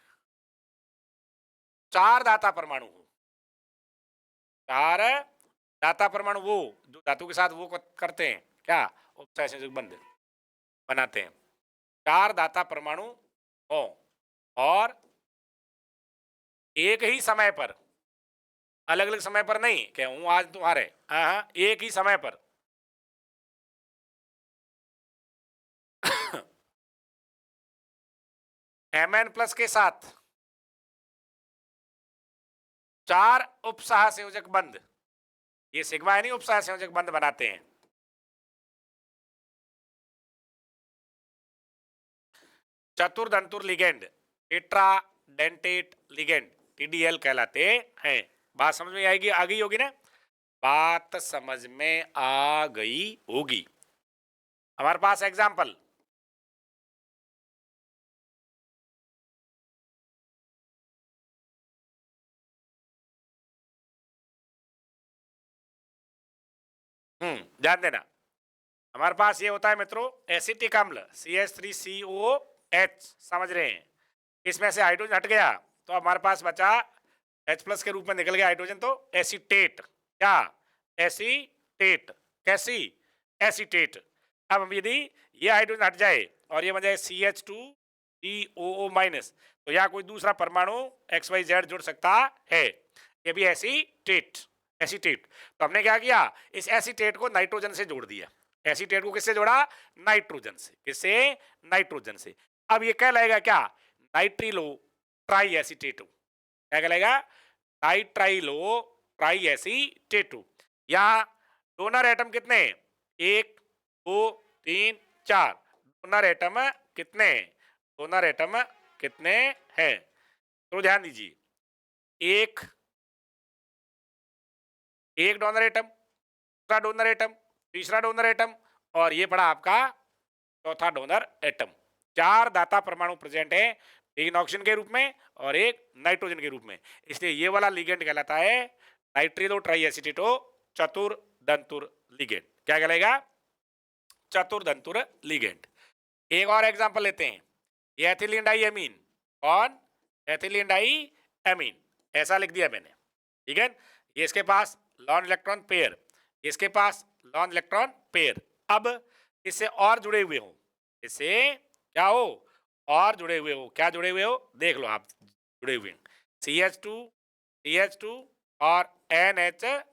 4 दाता परमाणु हो, 4 दाता परमाणु, वो जो धातु के साथ वो करते हैं क्या? उपसहसंयोजक बंध बनाते हैं। 4 दाता परमाणु हो और एक ही समय पर, अलग अलग समय पर नहीं क्या हूं आज तुम्हारे, हाँ, एक ही समय पर Mn+ के साथ 4 उपसह संयोजक बंध, ये सिग्मा है नहीं, उपसह संयोजक बंध बनाते हैं। चतुर्दंतुर लिगेंड टेट्राडेंटेट लिगेंड TDL कहलाते हैं। बात समझ में आएगी? आ गई होगी ना? बात समझ में आ गई होगी। हमारे पास एग्जाम्पल, ध्यान देना, हमारे पास ये होता है मित्रों एसिटिक अम्ल CH3COH, समझ रहे हैं? इसमें से हाइड्रोजन हट गया तो हमारे पास बचा H+ के रूप में निकल गया हाइड्रोजन, तो एसीटेट। क्या? एसीटेट। कैसी? एसीटेट। अब यदि ये हाइड्रोजन हट जाए और ये बन जाए CH2COO-, तो यहाँ कोई दूसरा परमाणु XYZ जुड़ सकता है, ये भी एसीटेट। एसीटेट। तो हमने क्या किया? इस एसीटेट को नाइट्रोजन से जोड़ दिया। एसीटेट को किससे जोड़ा? नाइट्रोजन से। किससे? नाइट्रोजन से। अब ये क्या लगेगा? क्या? Nitrilo tri acetato. क्या कहलाएगा? Nitrilo tri acetato. यहाँ डोनर एटम कितने? 1 2 3 4। डोनर एटम कितने? डोनर एटम कितने हैं? तो ध्यान दीजिए, एक डोनर एटम, दूसरा डोनर एटम, तीसरा डोनर एटम, और ये पड़ा आपका चौथा डोनर एटम। 4 दाता परमाणु प्रेजेंट है, एक ऑक्सीजन के रूप में और एक नाइट्रोजन के रूप में। इसलिए ये वाला लिगेंड कहलाता है नाइट्रिलो ट्राई एसीटेटो चतुर्दंतुर लिगेंड। क्या कहलाएगा? चतुर्दंतुर लिगेंड। एक और एग्जांपल लेते हैं, ये एथिलीन डाई एमीन। कौन? एथिलीन डाई एमीन, ऐसा लिख दिया मैंने, ठीक है? ये इसके पास लॉन इलेक्ट्रॉन पेयर, इसके पास लॉन इलेक्ट्रॉन पेयर। अब इससे और जुड़े हुए हो, इससे क्या हो? और जुड़े हुए हो। क्या जुड़े हुए हो? देख लो आप, जुड़े हुए CH2 और NH,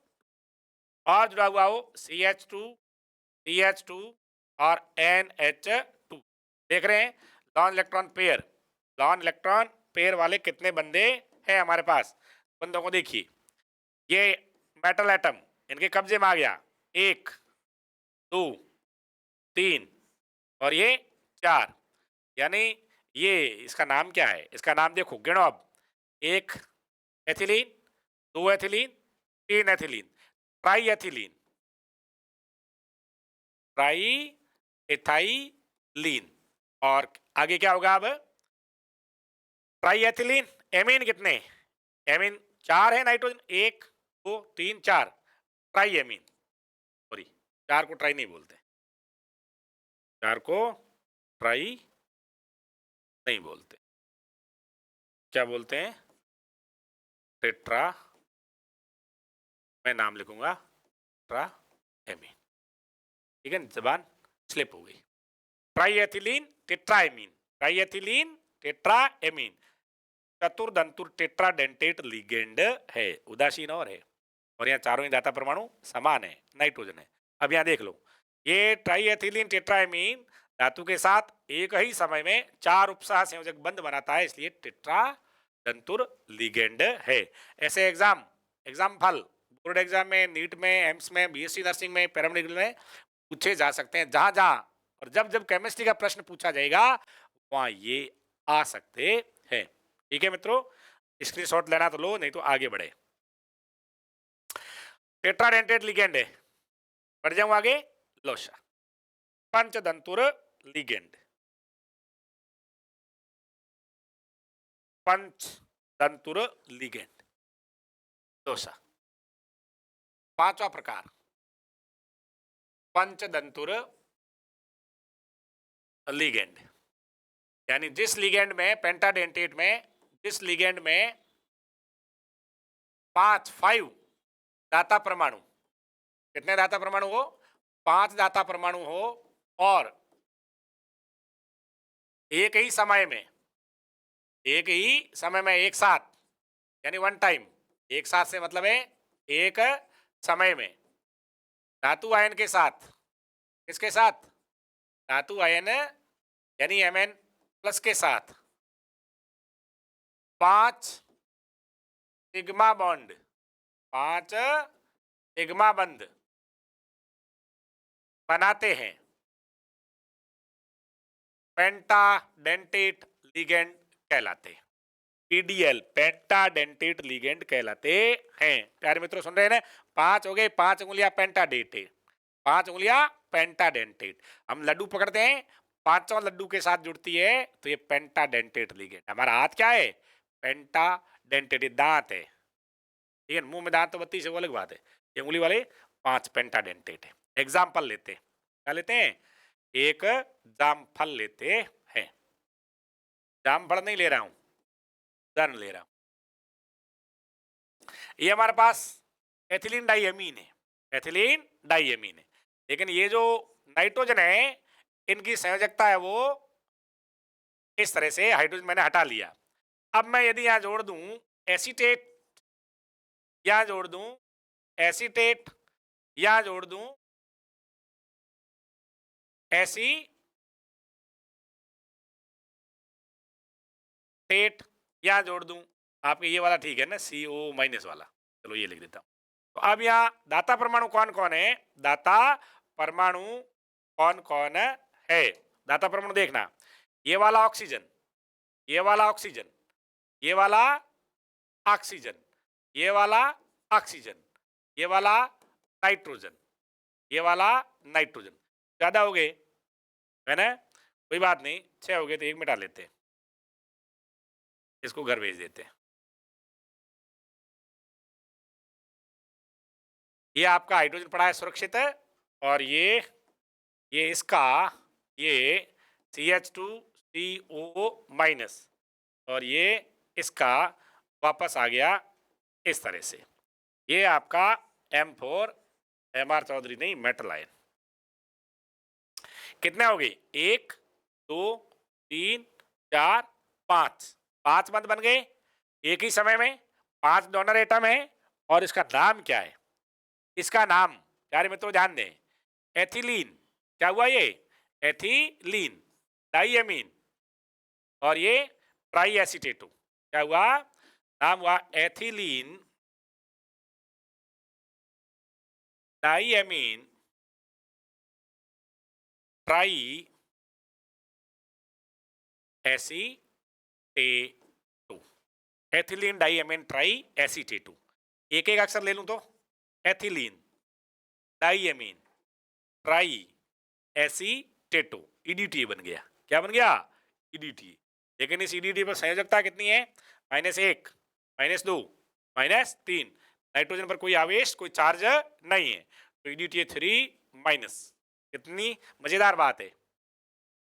और जुड़ा हुआ हो CH2 और NH2। देख रहे हैं lawn electron pair. Lawn electron pair वाले कितने बंदे हैं हमारे पास? बंदों को देखिए, ये मेटल एटम इनके कब्जे में आ गया, 1 2 3 और ये 4। यानी ये, इसका नाम क्या है? इसका नाम देखो, गिनो अब, 1 ethylene, 2 ethylene, 3 ethylene, tri ethylene, tri ethylene. और आगे क्या होगा? अब ट्राई एथिलीन, एमीन कितने? एमीन 4 है, नाइट्रोजन 1 2 3 4, ट्राई एमीन। सॉरी, 4 को ट्राई नहीं बोलते, 4 को ट्राई नहीं बोलते, क्या बोलते हैं? टेट्रा। मैं नाम लिखूंगा ट्रा एमीन, ठीक है? जबान स्लिप हो गई। Tri ethylene tetra amine, tri ethylene tetra amine, चतुर्दंतुर टेट्राडेंटेट लिगेंड है, उदासीन और है। और यहाँ चारों ही दाता परमाणु समान है, नाइट्रोजन है। अब यहाँ देख लो, ये ट्राईएथिलीन टेट्राएमीन धातु के साथ एक ही समय में 4 उपसह संयोजक बंध बनाता है, इसलिए टेट्रादंतुर लिगेंड है। ऐसे एग्जाम्पल बोर्ड एग्जाम में, नीट में, एम्स में, बीएससी नर्सिंग में, पैरामेडिकल में पूछे जा सकते हैं। जहां जहां और जब जब केमिस्ट्री का प्रश्न पूछा जाएगा वहां ये आ सकते हैं। ठीक है मित्रों, स्क्रीनशॉट लेना तो लो, नहीं तो आगे बढ़े। टेट्राडेंटेट लिगेंड है, बढ़ जाऊं आगे, लो सर। पंचदंतुर लिगेंड, पंचदंतुर लिगेंड, लो सर। पांचवा प्रकार पंचदंतुर लिगेंड, यानी जिस लिगेंड में, पेंटाडेंटेट में, जिस लिगेंड में 5 दाता परमाणु, कितने दाता परमाणु हो? 5 दाता परमाणु हो और एक ही समय में, एक ही समय में, एक साथ, यानी वन टाइम, एक साथ से मतलब है एक समय में, धातु आयन के साथ, किसके साथ? धातु आयन यानी Mn प्लस के साथ 5 सिग्मा बॉन्ड, 5 सिग्मा बंध बनाते हैं, पेंटाडेंटेट लिगेंड कहलाते हैं। पीडीएल, पेंटाडेंटेट लिगेंड कहलाते हैं। प्यारे मित्रों सुन रहे हैं ना, 5 हो गए, 5 उंगलियां पेंटाडेंटेट, 5 उंगलियां पेंटाडेंटेट। हम लड्डू पकड़ते हैं, 5वां लड्डू के साथ जुड़ती है तो ये पेंटाडेंटेट लिगेंड। हमारा हाथ क्या है? पेंटाडेंटेट, दांत है, ठीक है, मुंह में दांत तो 32 है, वो अलग बात है। ये उंगली वाले 5 पेंटाडेंटेट है। एग्जाम्पल लेते हैं, क्या लेते हैं? एक जामफल लेते हैं, जामफल नहीं ले रहा हूं, उदाहरण ले रहा हूं। ये हमारे पास एथिलीन डाइएमीन है, एथिलीन डाइएमीन है, लेकिन ये जो नाइट्रोजन है इनकी संयोजकता है वो इस तरह से, हाइड्रोजन मैंने हटा लिया। अब मैं यदि यहां जोड़ दूं एसीटेट, यहां जोड़ दूं एसीटेट, यहां जोड़ दूं एसीटेट, यहां जोड़ दूं आपके ये वाला, ठीक है ना, CO माइनस वाला, चलो ये लिख देता हूं। तो अब यहाँ दाता परमाणु कौन कौन है? दाता परमाणु कौन कौन है? दाता परमाणु देखना, ये वाला ऑक्सीजन, ये वाला ऑक्सीजन, ये वाला ऑक्सीजन, ये वाला ऑक्सीजन, ये वाला नाइट्रोजन, ये वाला नाइट्रोजन। ज्यादा हो गए है ना, कोई बात नहीं, 6 हो गए तो 1 मिटा लेते हैं, इसको घर भेज देते हैं। ये आपका हाइड्रोजन पड़ा है सुरक्षित है, और ये इसका, ये CH2CO माइनस, और ये इसका वापस आ गया इस तरह से। ये आपका M4 MR चौधरी नहीं, मेटल आयन। कितने हो गए? 1 2 3 4 5, 5 बंद बन गए एक ही समय में, 5 डोनर एटम है। और इसका नाम क्या है? इसका नाम प्यारे मित्रों ध्यान दें, एथिलीन। क्या हुआ ये? एथिलीन डाइएमीन, और ये ट्राई एसीटेटो, क्या हुआ? नाम हुआ ethylene diamine tri acetato, ethylene diamine tri acetato. एक एक अक्षर ले लूं तो ethylene diamine tri acetato, EDT बन गया। क्या बन गया? ईडीटी। लेकिन इस ईडीटी पर संयोजकता कितनी है? -1, -2, -3। नाइट्रोजन पर कोई आवेश, कोई चार्ज नहीं है, तो ईडीटी 3 माइनस। कितनी मजेदार बात है,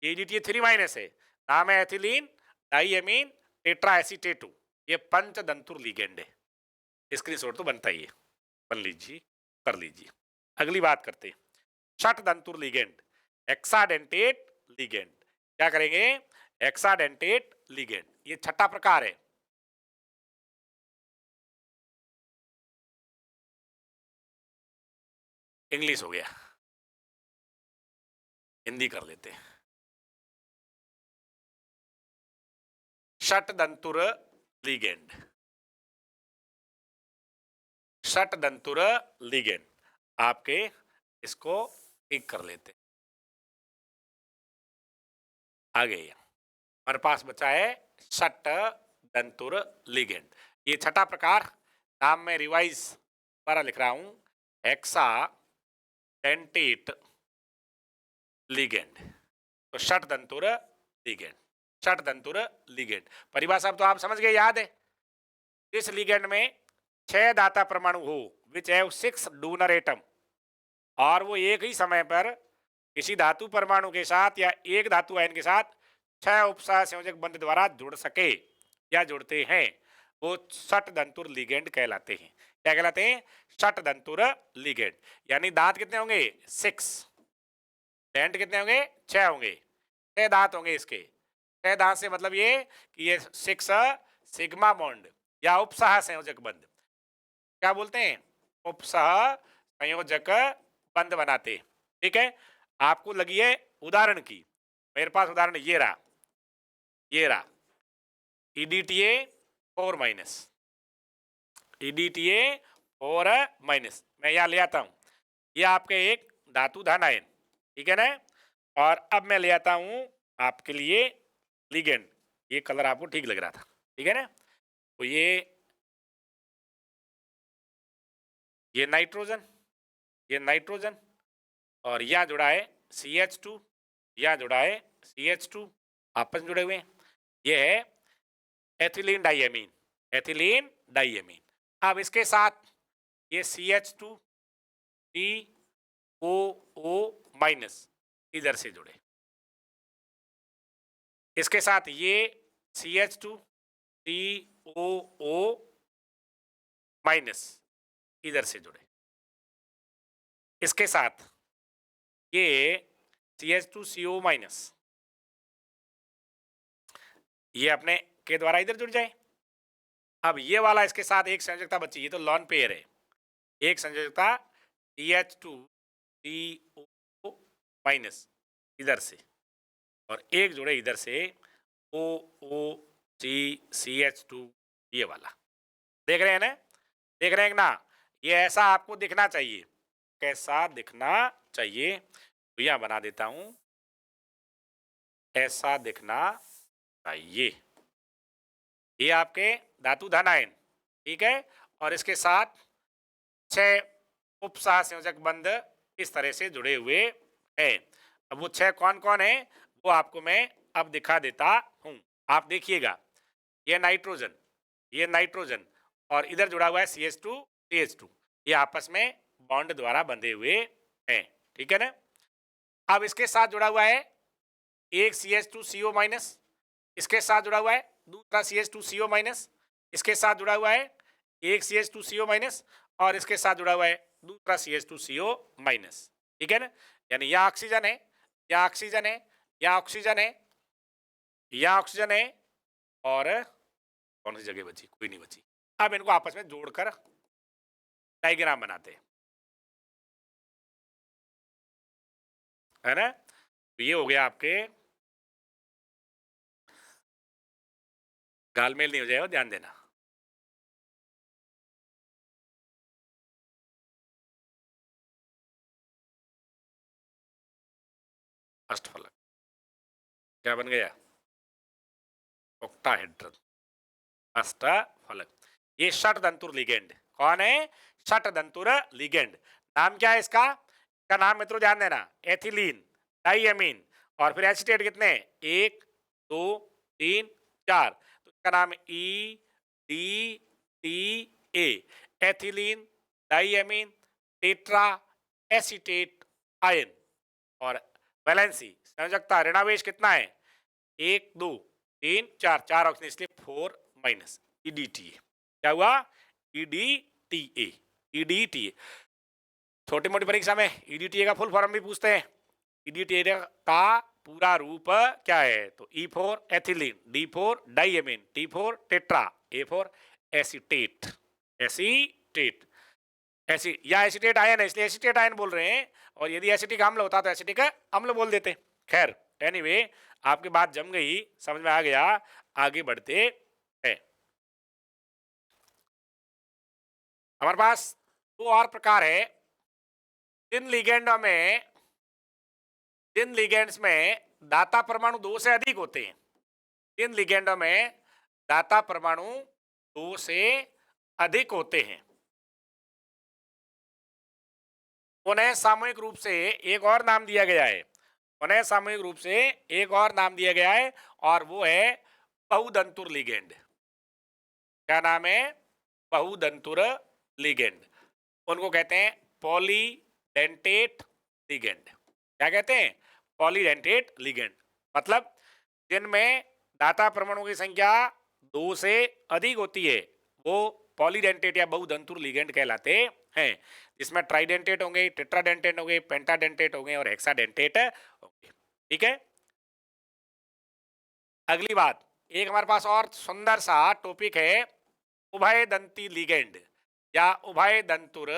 ये ईडीटी 3 माइनस है, नाम है एथिलीन डाइएमीन टेट्राएसीटेटो। ये पंचदंतुर लिगेंड है। स्क्रीनशॉट तो बनता ही है, बन लीजिए, कर लीजिए। अगली बात करते हैं, षटदंतुर लिगेंड, हेक्साडेंटेट लिगेंड। क्या करेंगे? हेक्साडेंटेट लिगेंड, ये छठा प्रकार है। इंग्लिश हो गया, हिंदी कर लेते हैं। षटदंतुर लिगेंड, षटदंतुर लिगेंड। आपके इसको ठीक कर लेते। आगे हमारे पास बचा है षटदंतुर लिगेंड। ये छठा प्रकार, नाम में रिवाइज द्वारा लिख रहा हूं, हेक्सा डेंटेट लिगेंड। तो षटदंतुर लिगेंड, षटदंतुर लिगेंड परिभाषा तो आप समझ गए, याद है। इस लिगेंड में 6 दाता परमाणु हो, विच हैव 6 डोनर एटम, और वो एक ही समय पर किसी धातु परमाणु के साथ या एक धातु आयन के साथ 6 उपसह संयोजक बंध द्वारा जुड़ सके या जुड़ते हैं, वो षटदंतुर लिगेंड कहलाते हैं। क्या कहलाते हैं? षटदंतुर लिगेंड। यानी दांत कितने होंगे? 6। डेंट कितने होंगे? 6 होंगे। 6 दांत होंगे इसके। 6 दांत से मतलब ये कि ये 6 सिग्मा बॉन्ड या उपसह संयोजक बंध, क्या बोलते हैं? उपसह संयोजक बंध बनाते। ठीक है, आपको लगी है उदाहरण की, मेरे पास उदाहरण ये रहा, ये रहा EDTA 4-, EDTA 4-। मैं यहां ले आता हूं, ये आपके एक धातु धन आयन, ठीक है ना। और अब मैं ले आता हूं आपके लिए लिगेंड। ये कलर आपको ठीक लग रहा था, ठीक है ना। तो ये नाइट्रोजन, ये नाइट्रोजन, और यहां जुड़ा है CH2, यहां जुड़ा है CH2, आपस में जुड़े हुए हैं। ये है एथिलीन डाइएमीन, एथिलीन डाइएमीन। अब इसके साथ ये CH2 COO- इधर से जुड़े, इसके साथ ये CH2 COO- इधर से जुड़े, इसके साथ ये CH2CO-, ये अपने के द्वारा इधर जुड़ जाए। अब ये वाला इसके साथ एक संयोजकता बची, ये तो लॉन पेयर है, एक संयोजकता CH2CO- इधर से, और एक जुड़े इधर से OOCCH2, ये वाला। देख रहे हैं ना, देख रहे हैं ना। ये ऐसा आपको दिखना चाहिए, कैसा दिखना चाहिए, तो यहां बना देता हूं, ऐसा दिखना चाहिए। ये आपके धातु धन आयन, ठीक है, और इसके साथ 6 उपसह संयोजक बंध इस तरह से जुड़े हुए हैं। अब वो 6 कौन कौन है, वो आपको मैं अब दिखा देता हूं। आप देखिएगा, ये नाइट्रोजन, ये नाइट्रोजन, और इधर जुड़ा हुआ है CH2 CH2, ये आपस में बॉन्ड द्वारा बंधे हुए हैं, ठीक है ना। अब इसके साथ जुड़ा हुआ है एक CH2CO-, इसके साथ जुड़ा हुआ है दूसरा CH2CO-, इसके साथ जुड़ा हुआ है एक CH2CO-, और इसके साथ जुड़ा हुआ है दूसरा CH2CO-, ठीक है ना। यानी यह ऑक्सीजन है, यह ऑक्सीजन है, यह ऑक्सीजन है, यह ऑक्सीजन है, और कौन सी जगह बची? कोई नहीं बची। अब इनको आपस में जोड़कर डायग्राम बनाते हैं, है ना। तो ये हो गया आपके, गालमेल नहीं हो जाएगा, ध्यान देना। अष्टफलक क्या बन गया? ऑक्टाहेड्रल अष्टफलक। ये षटदंतुर लिगेंड कौन है? षटदंतुर लिगेंड। नाम क्या है इसका? इसका नाम मित्रों ध्यान देना, एथिलीन डाइएमीन, और फिर एसिटेट कितने? 1 2 3 4, तो इसका नाम EDTA, ethylene diamine tetra acetate ion. और वैलेंसी संयोजकता ऋणावेश कितना है? 1 2 3 4, 4 ऑक्सीजन, इसलिए 4-। EDTA क्या हुआ? EDTA, EDTA। छोटी मोटी परीक्षा में EDTA का फुल फॉर्म भी पूछते हैं। EDTA का पूरा रूप क्या है? तो E4 ethylene, D4 diamine, T4 tetra, A4 acetate, acetate, या एसिटेट आयन है, इसलिए एसिटेट आयन बोल रहे हैं। और यदि एसिटिक अम्ल होता तो एसिटिक अम्ल बोल देते। खैर एनीवे, आपकी बात जम गई, समझ में आ गया। आगे बढ़ते हैं। हमारे पास दो और प्रकार है। जिन लिगेंडों में जिन लिगेंड्स में दाता परमाणु 2 से अधिक होते हैं, जिन लिगेंडों में दाता परमाणु 2 से अधिक होते हैं, उन्हें सामूहिक रूप से एक और नाम दिया गया है। उन्हें सामूहिक रूप से एक और नाम दिया गया है और वो है बहुदंतुर लिगेंड। क्या नाम है? बहुदंतुर लिगेंड। उनको कहते हैं पॉलीडेंटेट लिगेंड। क्या कहते हैं? Polydentate ligand. मतलब जिनमें दाता परमाणु की संख्या 2 से अधिक होती है वो पॉलीडेंटेट या बहुदंतुर लिगेंड कहलाते हैं। इसमें ट्राइडेंटेट होंगे, टेट्राडेंटेट होंगे, पेंटाडेंटेट होंगे और हेक्साडेंटेट होंगे। ठीक है। अगली बात, एक हमारे पास और सुंदर सा टॉपिक है उभयदंती लिगेंड या उभयदंतुर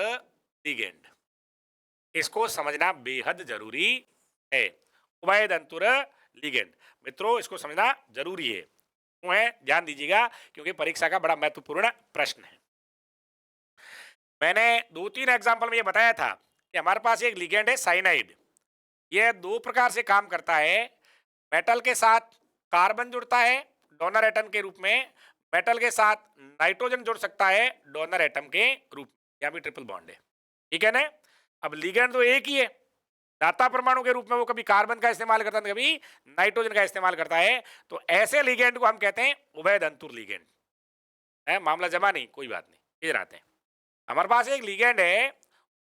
लिगेंड। इसको समझना बेहद जरूरी है। उभयदंतुर लिगेंड मित्रों, इसको समझना जरूरी है। क्यों है? ध्यान दीजिएगा क्योंकि परीक्षा का बड़ा महत्वपूर्ण प्रश्न है। मैंने 2-3 एग्जाम्पल में ये बताया था कि हमारे पास एक लिगेंड है साइनाइड। यह 2 प्रकार से काम करता है। मेटल के साथ कार्बन जुड़ता है डोनर एटम के रूप में, मेटल के साथ नाइट्रोजन जुड़ सकता है डोनर एटम के रूप में, यहाँ भी ट्रिपल बॉन्ड है। ठीक है ना। अब लिगेंड तो एक ही है। दाता परमाणु के रूप में वो कभी कार्बन का इस्तेमाल करता है, कभी नाइट्रोजन का इस्तेमाल करता है। तो ऐसे लिगेंड को हम कहते हैं उभयदंतुर लिगेंड। है मामला जमा नहीं, कोई बात नहीं, इधर आते हैं। हमारे पास एक लिगेंड है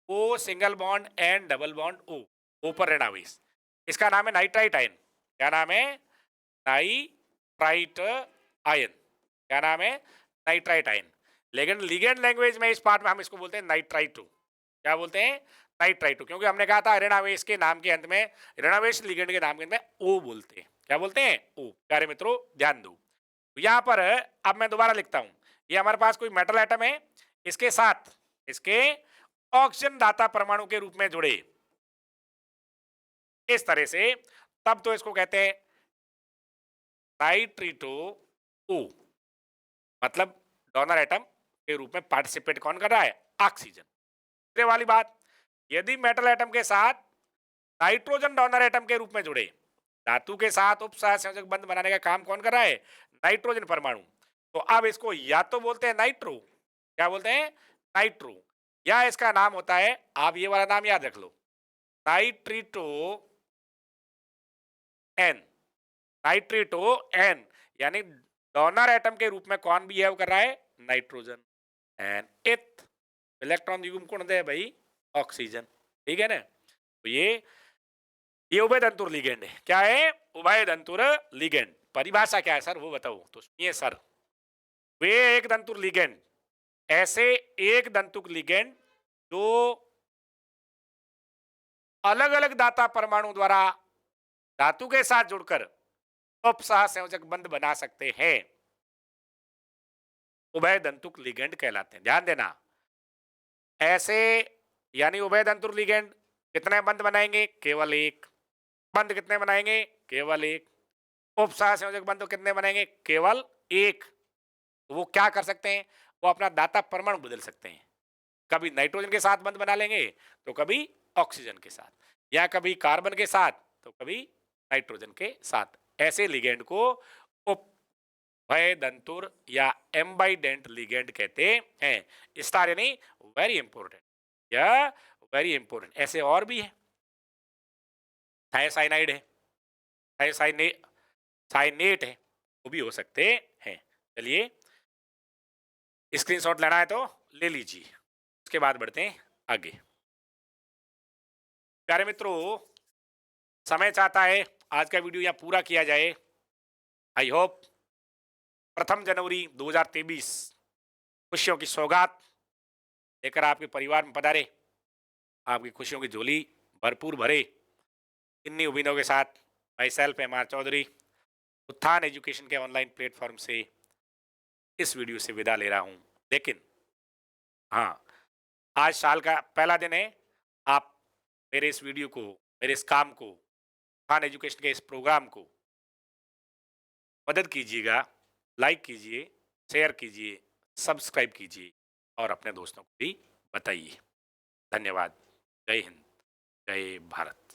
O single bond and double bond O, ऊपर रेनाविस। इसका नाम है नाइट्राइट आयन। क्या नाम है? Nitrite ion. क्या नाम है? Nitrite ion. लेकिन लिगेंड लैंग्वेज में इस पार्ट में हम इसको बोलते हैं नाइट्राइटो। क्या बोलते हैं? नाइट्राइटो। क्योंकि हमने कहा था रेनावेस के नाम के अंत में, रेनावेस लिगेंड के नाम के अंत में ओ बोलते हैं। क्या बोलते हैं? ओ। प्यारे मित्रों ध्यान दो, यहां पर अब मैं दोबारा लिखता हूं। ये हमारे पास कोई मेटल एटम है, इसके साथ इसके ऑक्सीजन दाता परमाणु के रूप में जुड़े इस तरह से, तब तो इसको कहते हैं नाइट्रिटो ओ। मतलब डोनर एटम के रूप में पार्टिसिपेट कौन कर रहा है? ऑक्सीजन। तीसरे वाली बात, यदि मेटल एटम के साथ नाइट्रोजन डोनर एटम के रूप में जुड़े, धातु के साथ उपसहसंयोजक बंध बनाने का काम कौन कर रहा है? नाइट्रोजन परमाणु। तो अब इसको या तो बोलते हैं नाइट्रो, क्या बोलते हैं? नाइट्रो, या इसका नाम होता है, आप ये वाला नाम याद रख लो, नाइट्रिटो एन। नाइट्रिटो एन यानी डोनर एटम के रूप में कौन बिहेव कर रहा है? नाइट्रोजन। एन इथ इलेक्ट्रॉन युग्म कौन दे भाई? ऑक्सीजन। ठीक है ना। तो ये उभयदंतुर लिगेंड है। क्या है? उभयदंतुर लिगेंड। परिभाषा क्या है सर वो बताओ तो सुनिए सर। वे एक दंतुर लिगेंड, ऐसे एक दंतुक लिगेंड जो अलग अलग दाता परमाणु द्वारा धातु के साथ जुड़कर उपसहसंयोजक बंध बना सकते हैं, उभयदंतुक लिगेंड कहलाते हैं। ध्यान देना, ऐसे यानी उभयदंतुर लिगेंड कितने बंध बनाएंगे? केवल एक। बंध कितने बनाएंगे? केवल एक। उपसहसंयोजक बंध कितने बनाएंगे? केवल एक। तो वो क्या कर सकते हैं? वो अपना दाता परमाणु बदल सकते हैं। कभी नाइट्रोजन के साथ बंध बना लेंगे तो कभी ऑक्सीजन के साथ, या कभी कार्बन के साथ तो कभी नाइट्रोजन के साथ। ऐसे लिगेंड को उभयदंतुर या एम्बाइडेंट लिगेंड कहते हैं। स्टार यानी वेरी इंपॉर्टेंट या वेरी इंपॉर्टेंट। ऐसे और भी है, थायोसाइनाइड है, थायोसाइनेट साइनेट है, वो भी हो सकते हैं। चलिए स्क्रीनशॉट लेना है तो ले लीजिए, उसके बाद बढ़ते हैं आगे। प्यारे मित्रों, समय चाहता है आज का वीडियो यहाँ पूरा किया जाए। आई होप 1 जनवरी 2023 खुशियों की सौगात लेकर आपके परिवार में पधारे, आपकी खुशियों की झोली भरपूर भरे। इन्हीं उम्मीदों के साथ myself M R Chaudhary Utthan education के ऑनलाइन प्लेटफॉर्म से इस वीडियो से विदा ले रहा हूँ। लेकिन हाँ, आज साल का पहला दिन है। आप मेरे इस वीडियो को, मेरे इस काम को, उत्थान एजुकेशन के इस प्रोग्राम को मदद कीजिएगा, लाइक कीजिए, शेयर कीजिए, सब्सक्राइब कीजिए। और अपने दोस्तों को भी बताइए। धन्यवाद। जय हिंद, जय भारत।